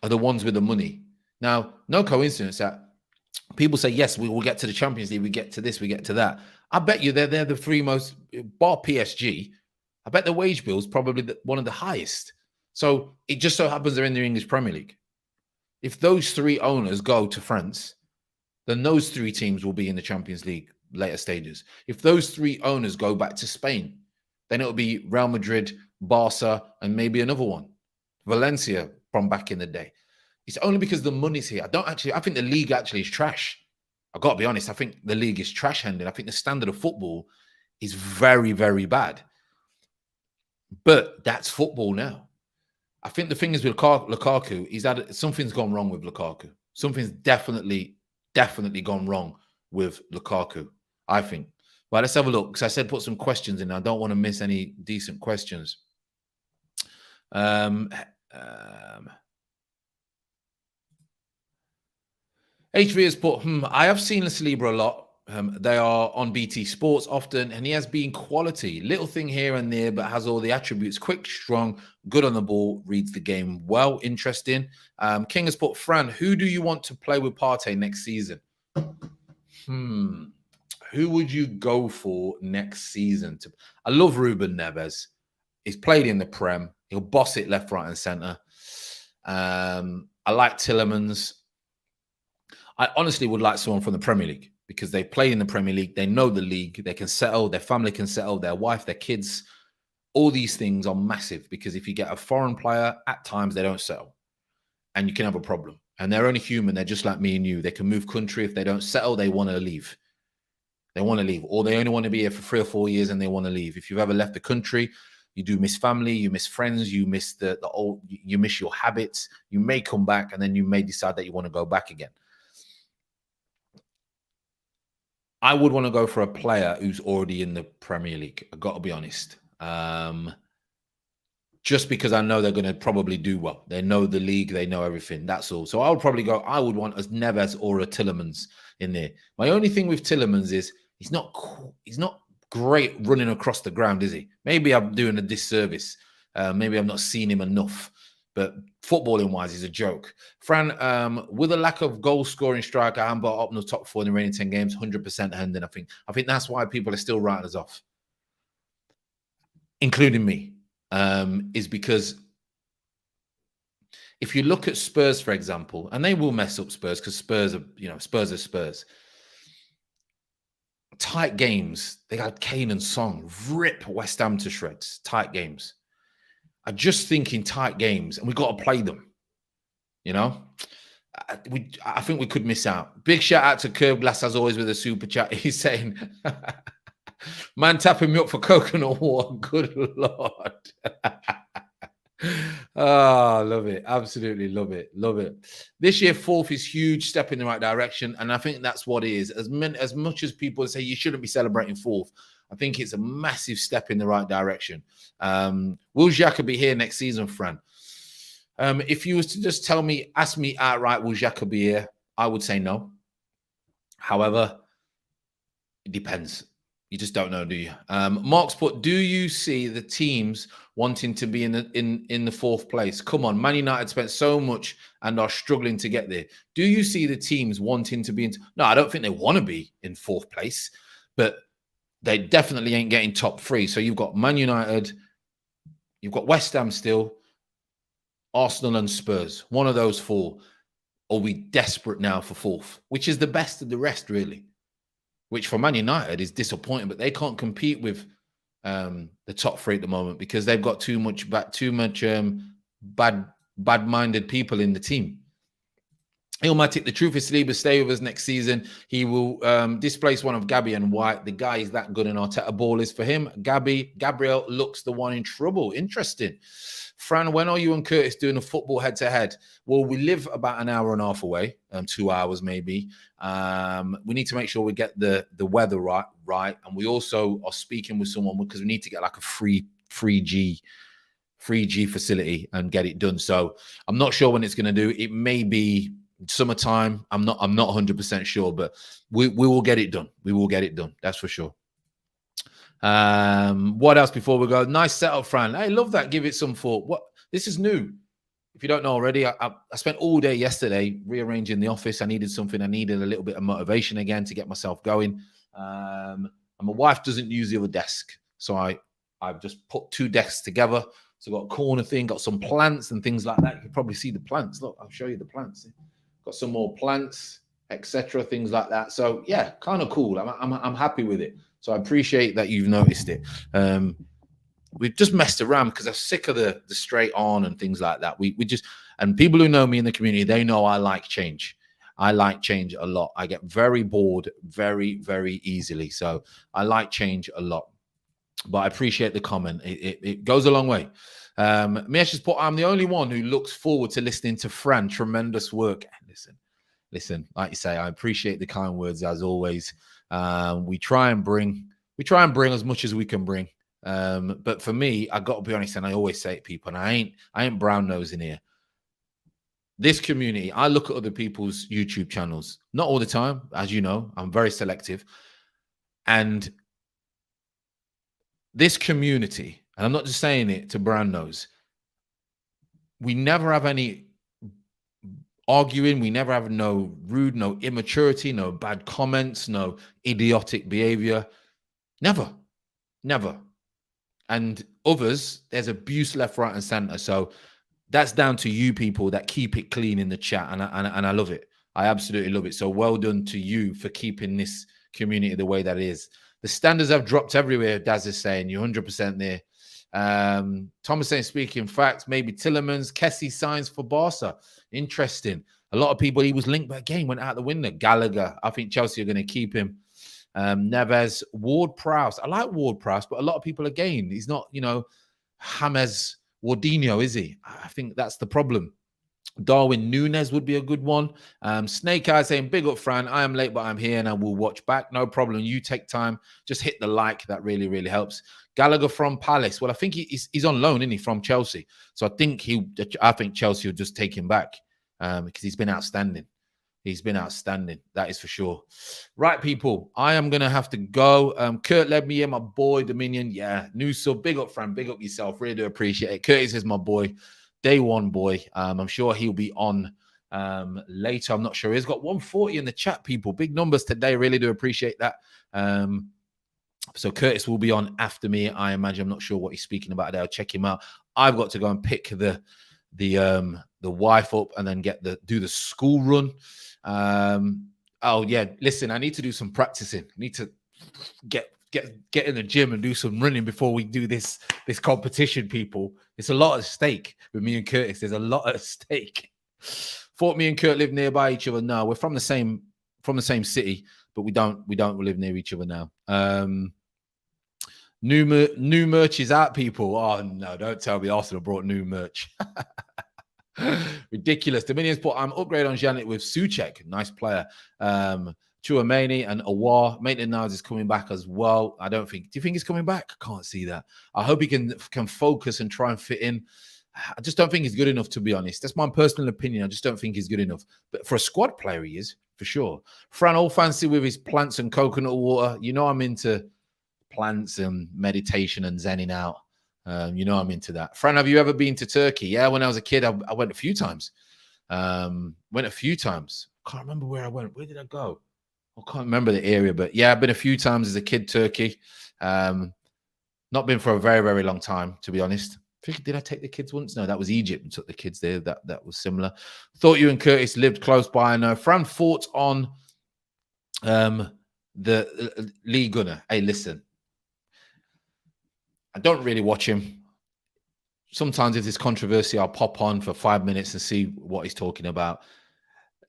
are the ones with the money. Now, no coincidence that people say, yes, we will get to the Champions League, we get to this, we get to that. I bet you they're the three most, bar PSG, I bet the wage bill is probably one of the highest. So it just so happens they're in the English Premier League. If those three owners go to France, then those three teams will be in the Champions League later stages. If those three owners go back to Spain, Then it'll be Real Madrid, Barca, and maybe another one. Valencia from back in the day. It's only because the money's here. I think the league actually is trash. I've got to be honest. I think the league is trash handed. I think the standard of football is very, very bad. But that's football now. I think the thing is with Lukaku is that something's gone wrong with Lukaku. Something's definitely gone wrong with Lukaku, I think. Well, let's have a look, because I said put some questions in. I don't want to miss any decent questions. Fftv has put, I have seen Saliba a lot. They are on BT Sports often, and he has been quality. Little thing here and there, but has all the attributes. Quick, strong, good on the ball, reads the game well. Interesting. King has put, Fran, who do you want to play with Partey next season? Who would you go for next season? I love Ruben Neves. He's played in the Prem. He'll boss it left, right, and centre. I like Tielemans. I honestly would like someone from the Premier League, because they played in the Premier League. They know the league. They can settle. Their family can settle. Their wife, their kids. All these things are massive, because if you get a foreign player, at times they don't settle. And you can have a problem. And they're only human. They're just like me and you. They can move country. If they don't settle, they want to leave. They want to leave. Or they only want to be here for 3 or 4 years and they want to leave. If you've ever left the country, you do miss family, you miss friends, you miss the old, you miss your habits. You may come back, and then you may decide that you want to go back again. I would want to go for a player who's already in the Premier League. I've got to be honest. Just because I know they're going to probably do well. They know the league. They know everything. That's all. So I would probably go, I would want a Neves or a Tielemans in there. My only thing with Tielemans is he's not great running across the ground, is he? Maybe I'm doing a disservice. Maybe I've not seen him enough. But footballing-wise, he's a joke. Fran, with a lack of goal-scoring striker, Amber up in the top 4 in the remaining 10 games, 100% Hendon, I think. I think that's why people are still writing us off, including me, is because if you look at Spurs, for example, and they will mess up Spurs, because Spurs are, Spurs are Spurs. Tight games, they got Kane and Son rip West Ham to shreds. Tight games. I just think in tight games, and we've got to play them. I think we could miss out. Big shout out to Curb Glass, as always, with a super chat. He's saying, man tapping me up for coconut water. Good Lord. Oh, love it. Absolutely love it. Love it. This year, 4th is huge step in the right direction. And I think that's what it is. As much as people say you shouldn't be celebrating 4th, I think it's a massive step in the right direction. Will Xhaka be here next season, Fran? If you was to just ask me outright, will Xhaka be here? I would say no. However, it depends. You just don't know, do you? Mark's put, do you see the teams wanting to be in the 4th place? Come on, Man United spent so much and are struggling to get there. Do you see the teams wanting to be in? No, I don't think they want to be in 4th place, but they definitely ain't getting top 3. So you've got Man United, you've got West Ham still, Arsenal and Spurs. One of those 4 are we desperate now for 4th, which is the best of the rest, really. Which for Man United is disappointing, but they can't compete with the top 3 at the moment, because they've got too much bad-minded people in the team. Ilmatic, the truth is Saliba stay with us next season. He will displace one of Gabby and White. The guy is that good, and Arteta ball is for him. Gabriel looks the one in trouble. Interesting. Fran, when are you and Curtis doing a football head-to-head? Well, we live about an hour and a half away, 2 hours maybe. We need to make sure we get the weather right. And we also are speaking with someone, because we need to get like a free 3G facility and get it done. So I'm not sure when it's going to do. It may be summertime. I'm not 100% sure, but we will get it done. We will get it done. That's for sure. What else before we go? Nice setup, Fran. I love that. Give it some thought. What? This is new. If you don't know already, I spent all day yesterday rearranging the office. I needed something. I needed a little bit of motivation again to get myself going. And my wife doesn't use the other desk, so I've just put 2 desks together. So got a corner thing, got some plants and things like that. You can probably see the plants. Look, I'll show you the plants. Got some more plants, etc., things like that. So yeah, kind of cool. I'm happy with it. So I appreciate that you've noticed it. we've just messed around because I'm sick of the straight on and things like that. We just, and people who know me in the community, they know I like change. I like change a lot. I get very bored very, very easily. So I like change a lot. But I appreciate the comment. It goes a long way. Miesh just put, I'm the only one who looks forward to listening to Fran. Tremendous work. Listen, like you say, I appreciate the kind words as always. We try and bring as much as we can bring. But for me, I got to be honest, and I always say it, people, and I ain't brown nosing here. This community, I look at other people's YouTube channels, not all the time, as you know, I'm very selective. And this community, and I'm not just saying it to brown nose, we never have any arguing, we never have no rude, no immaturity, no bad comments, no idiotic behavior. Never. And others, there's abuse left, right, and center. So that's down to you people that keep it clean in the chat, and I love it. I absolutely love it. So well done to you for keeping this community the way that it is. The standards have dropped everywhere, Daz is saying. You're 100% there. Thomas saying, speaking facts, maybe Tillemans, Kessie signs for Barca. Interesting. A lot of people, he was linked, but again, went out the window. Gallagher, I think Chelsea are going to keep him. Neves, Ward-Prowse. I like Ward-Prowse, but a lot of people, again, he's not, James Wardinho, is he? I think that's the problem. Darwin Núñez would be a good one. Snake Eye saying, big up, Fran. I am late, but I'm here and I will watch back. No problem. You take time. Just hit the like. That really, really helps. Gallagher from Palace. Well, I think he's on loan, isn't he, from Chelsea? So I think Chelsea will just take him back because he's been outstanding. He's been outstanding. That is for sure. Right, people. I am going to have to go. Kurt led me in, my boy, Dominion. Yeah, new sub. Big up, Fran. Big up yourself. Really do appreciate it. Curtis is my boy. Day one boy. I'm sure he'll be on later. I'm not sure. He's got 140 in the chat, people. Big numbers today. Really do appreciate that. So Curtis will be on after me, I imagine. I'm not sure what he's speaking about there. I'll check him out. I've got to go and pick the wife up and then do the school run. Oh yeah, listen, I need to do some practicing. I need to get in the gym and do some running before we do this competition, people. It's a lot at stake with me and Curtis. There's a lot at stake. Thought me and Kurt live nearby each other. No, we're from the same city, but we don't live near each other now. New merch is out, people. Oh no, don't tell me Arsenal brought new merch. Ridiculous. Dominion's put, I'm upgrade on Janet with Souček. Nice player. Chouameni and Awar. Maitland-Niles is coming back as well. Do you think he's coming back? I can't see that. I hope he can focus and try and fit in. I just don't think he's good enough, to be honest. That's my personal opinion. I just don't think he's good enough. But for a squad player, he is, for sure. Fran, all fancy with his plants and coconut water. You know I'm into plants and meditation and zenning out. You know I'm into that. Fran, have you ever been to Turkey? Yeah, when I was a kid, I went a few times. Can't remember where I went. Where did I go? I can't remember the area, but yeah, I've been a few times as a kid, Turkey. Not been for a very, very long time, to be honest. Did I take the kids once? No, that was Egypt and took the kids there. That was similar. Thought you and Curtis lived close by. And Fran fought on the Lee Gunner. Hey, listen. I don't really watch him. Sometimes if there's controversy, I'll pop on for 5 minutes and see what he's talking about.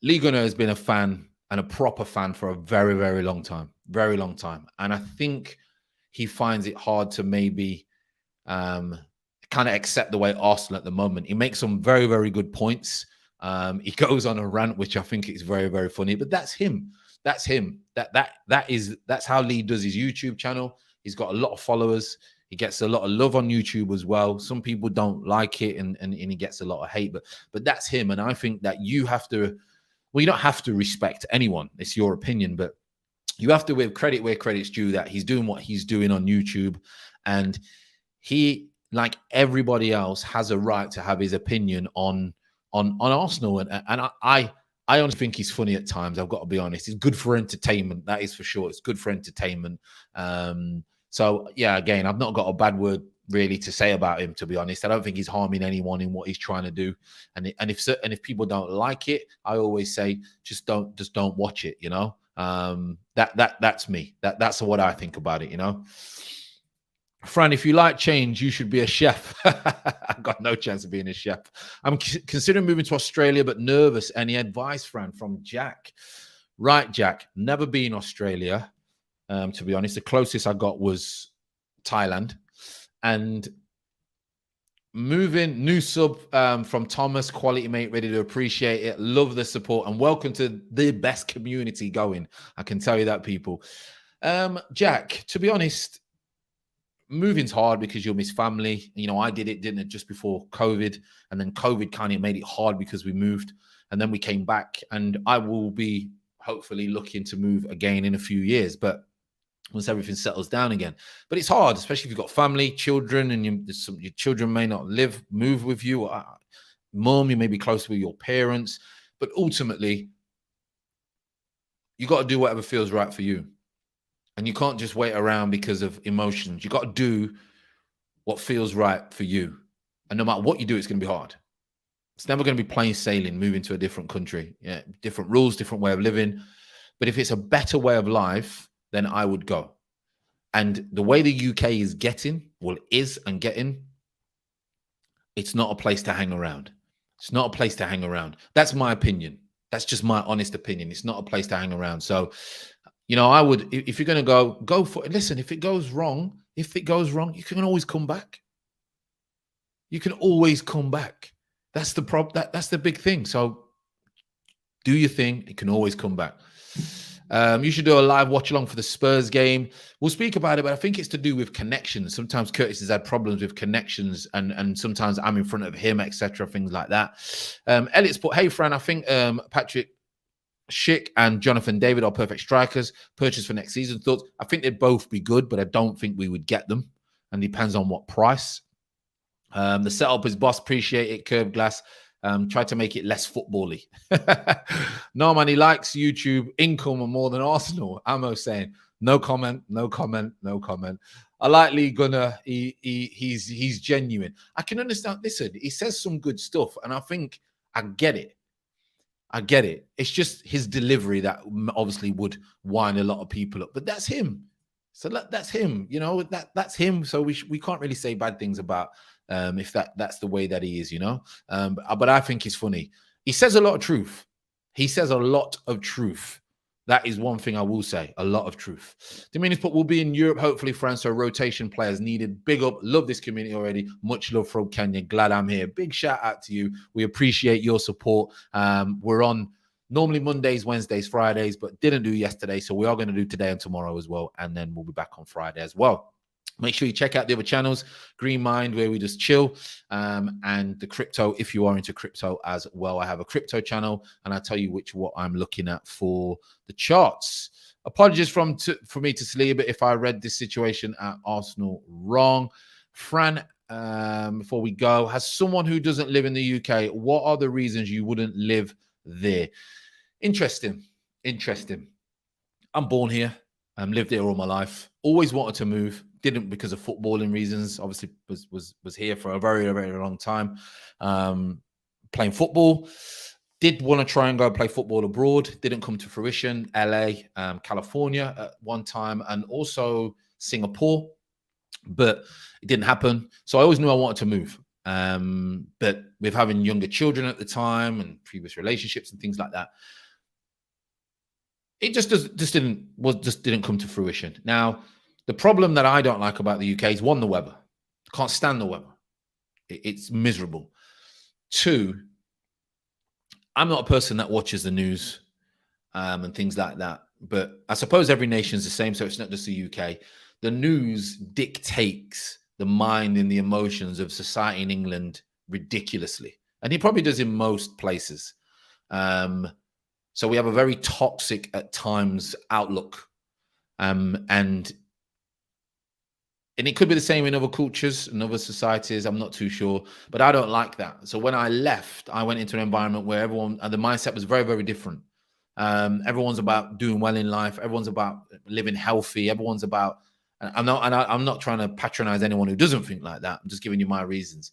Lee Gunner has been a fan and a proper fan for a very, very long time. Very long time. And I think he finds it hard to maybe kind of accept the way Arsenal at the moment. He makes some very, very good points. He goes on a rant, which I think is very, very funny. But that's him. That's him. That's how Lee does his YouTube channel. He's got a lot of followers. He gets a lot of love on YouTube as well. Some people don't like it, and he gets a lot of hate. But that's him. And I think that you have to. Well, you don't have to respect anyone. It's your opinion, but you have to give credit where credit's due. That he's doing what he's doing on YouTube, and he, like everybody else, has a right to have his opinion on Arsenal. And I honestly think he's funny at times. I've got to be honest. It's good for entertainment. That is for sure. It's good for entertainment. So yeah, again, I've not got a bad word really to say about him, to be honest. I don't think he's harming anyone in what he's trying to do. And if people don't like it, I always say just don't watch it. You know, that's me. That's what I think about it. You know. Fran, if you like change, you should be a chef. I've got no chance of being a chef. I'm considering moving to Australia, but nervous. Any advice, Fran? From Jack. Right, Jack. Never been Australia. To be honest, the closest I got was Thailand. And moving, new sub from Thomas, quality mate, ready to appreciate it. Love the support and welcome to the best community going. I can tell you that, people. Jack, to be honest, moving's hard because you'll miss family. You know, I didn't it just before COVID, and then COVID kind of made it hard because we moved, and then we came back, and I will be hopefully looking to move again in a few years, but once everything settles down again. But it's hard, especially if you've got family, children, and your children may not move with you. Mom, you may be close with your parents, but ultimately, you got to do whatever feels right for you. And you can't just wait around because of emotions. You got to do what feels right for you. And no matter what you do, it's going to be hard. It's never going to be plain sailing, moving to a different country. Yeah, different rules, different way of living. But if it's a better way of life, then I would go. And the way the UK is getting, it's not a place to hang around. It's not a place to hang around. That's my opinion. That's just my honest opinion. It's not a place to hang around. So, you know, I would, if you're going to go for it. Listen, if it goes wrong, you can always come back. You can always come back. That's the problem. That's the big thing. So do your thing. It can always come back. You should do a live watch along for the Spurs game. We'll speak about it, but I think it's to do with connections. Sometimes Curtis has had problems with connections, and sometimes I'm in front of him, etc. Things like that. Elliot's put, hey, Fran, I think Patrick Schick and Jonathan David are perfect strikers. Purchase for next season. Thoughts? I think they'd both be good, but I don't think we would get them. And depends on what price. The setup is boss. Appreciate it. Curved glass. Try to make it less football-y. No, man, he likes YouTube income more than Arsenal. Amo saying, no comment, no comment, no comment. I like Lee Gunner. He's genuine. I can understand. Listen, he says some good stuff, and I think I get it. It's just his delivery that obviously would wind a lot of people up. But that's him. So that's him. You know, that's him. So we can't really say bad things about if that's the way that he is, you know. But I think he's funny. He says a lot of truth. That is one thing I will say. A lot of truth. Dominius put, we'll be in Europe, hopefully, France. So rotation players needed. Big up. Love this community already. Much love from Kenya. Glad I'm here. Big shout out to you. We appreciate your support. We're on normally Mondays, Wednesdays, Fridays, but didn't do yesterday. So we are going to do today and tomorrow as well. And then we'll be back on Friday as well. Make sure you check out the other channels, Green Mind, where we just chill, and the crypto, if you are into crypto as well. I have a crypto channel, and I'll tell you what I'm looking at for the charts. Apologies for me to Saliba if I read this situation at Arsenal wrong. Fran, before we go, has someone who doesn't live in the UK, what are the reasons you wouldn't live there? Interesting. I'm born here. Lived here all my life. Always wanted to move. Didn't because of footballing reasons. Obviously, was here for a very, very long time. Playing football. Did want to try and go play football abroad. Didn't come to fruition. LA, California at one time, and also Singapore. But it didn't happen. So I always knew I wanted to move. But with having younger children at the time and previous relationships and things like that, it just didn't come to fruition. Now, the problem that I don't like about the UK is, one, the weather. Can't stand the weather. It's miserable. Two, I'm not a person that watches the news and things like that. But I suppose every nation is the same, so it's not just the UK. The news dictates the mind and the emotions of society in England ridiculously. And it probably does in most places. So we have a very toxic, at times, outlook. And it could be the same in other cultures and other societies. I'm not too sure. But I don't like that. So when I left, I went into an environment where the mindset was very, very different. Everyone's about doing well in life. Everyone's about living healthy. Everyone's about... I'm not trying to patronize anyone who doesn't think like that. I'm just giving you my reasons.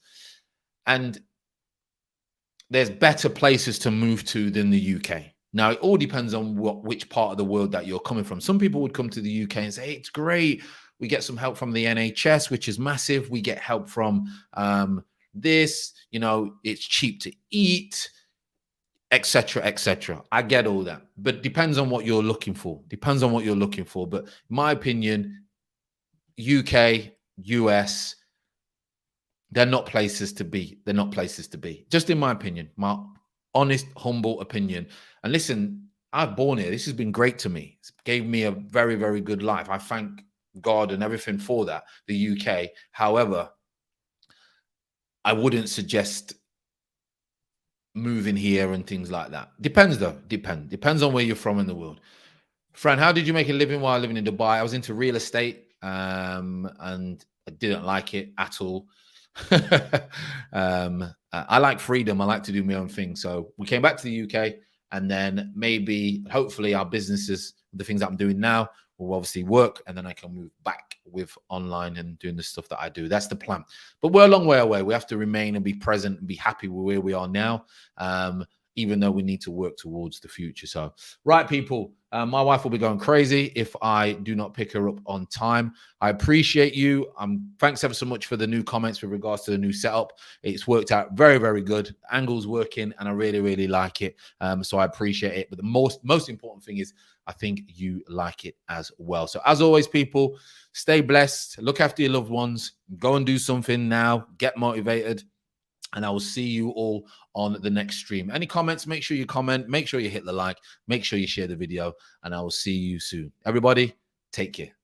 And there's better places to move to than the UK. Now, it all depends on which part of the world that you're coming from. Some people would come to the UK and say, hey, it's great. We get some help from the NHS, which is massive. We get help from this, you know, it's cheap to eat, etc., etc. I get all that, but depends on what you're looking for. Depends on what you're looking for. But in my opinion, UK, US, they're not places to be. They're not places to be. Just in my opinion, my honest, humble opinion. And listen, I've born here. This has been great to me. It gave me a very, very good life. I thank God and everything for that, the UK. However, I wouldn't suggest moving here and things like that. Depends though. Depends on where you're from in the world. Fran, how did you make a living while living in Dubai? I was into real estate and I didn't like it at all. I like freedom. I like to do my own thing. So we came back to the UK, and then maybe, hopefully, our businesses, the things that I'm doing now, will obviously work, and then I can move back with online and doing the stuff that I do. That's the plan. But we're a long way away. We have to remain and be present and be happy with where we are now, even though we need to work towards the future. So, right, people, my wife will be going crazy if I do not pick her up on time. I appreciate you. Thanks ever so much for the new comments with regards to the new setup. It's worked out very, very good. Angle's working, and I really, really like it. So I appreciate it. But the most important thing is I think you like it as well. So as always, people, stay blessed. Look after your loved ones. Go and do something now. Get motivated. And I will see you all on the next stream. Any comments, make sure you comment. Make sure you hit the like. Make sure you share the video. And I will see you soon. Everybody, take care.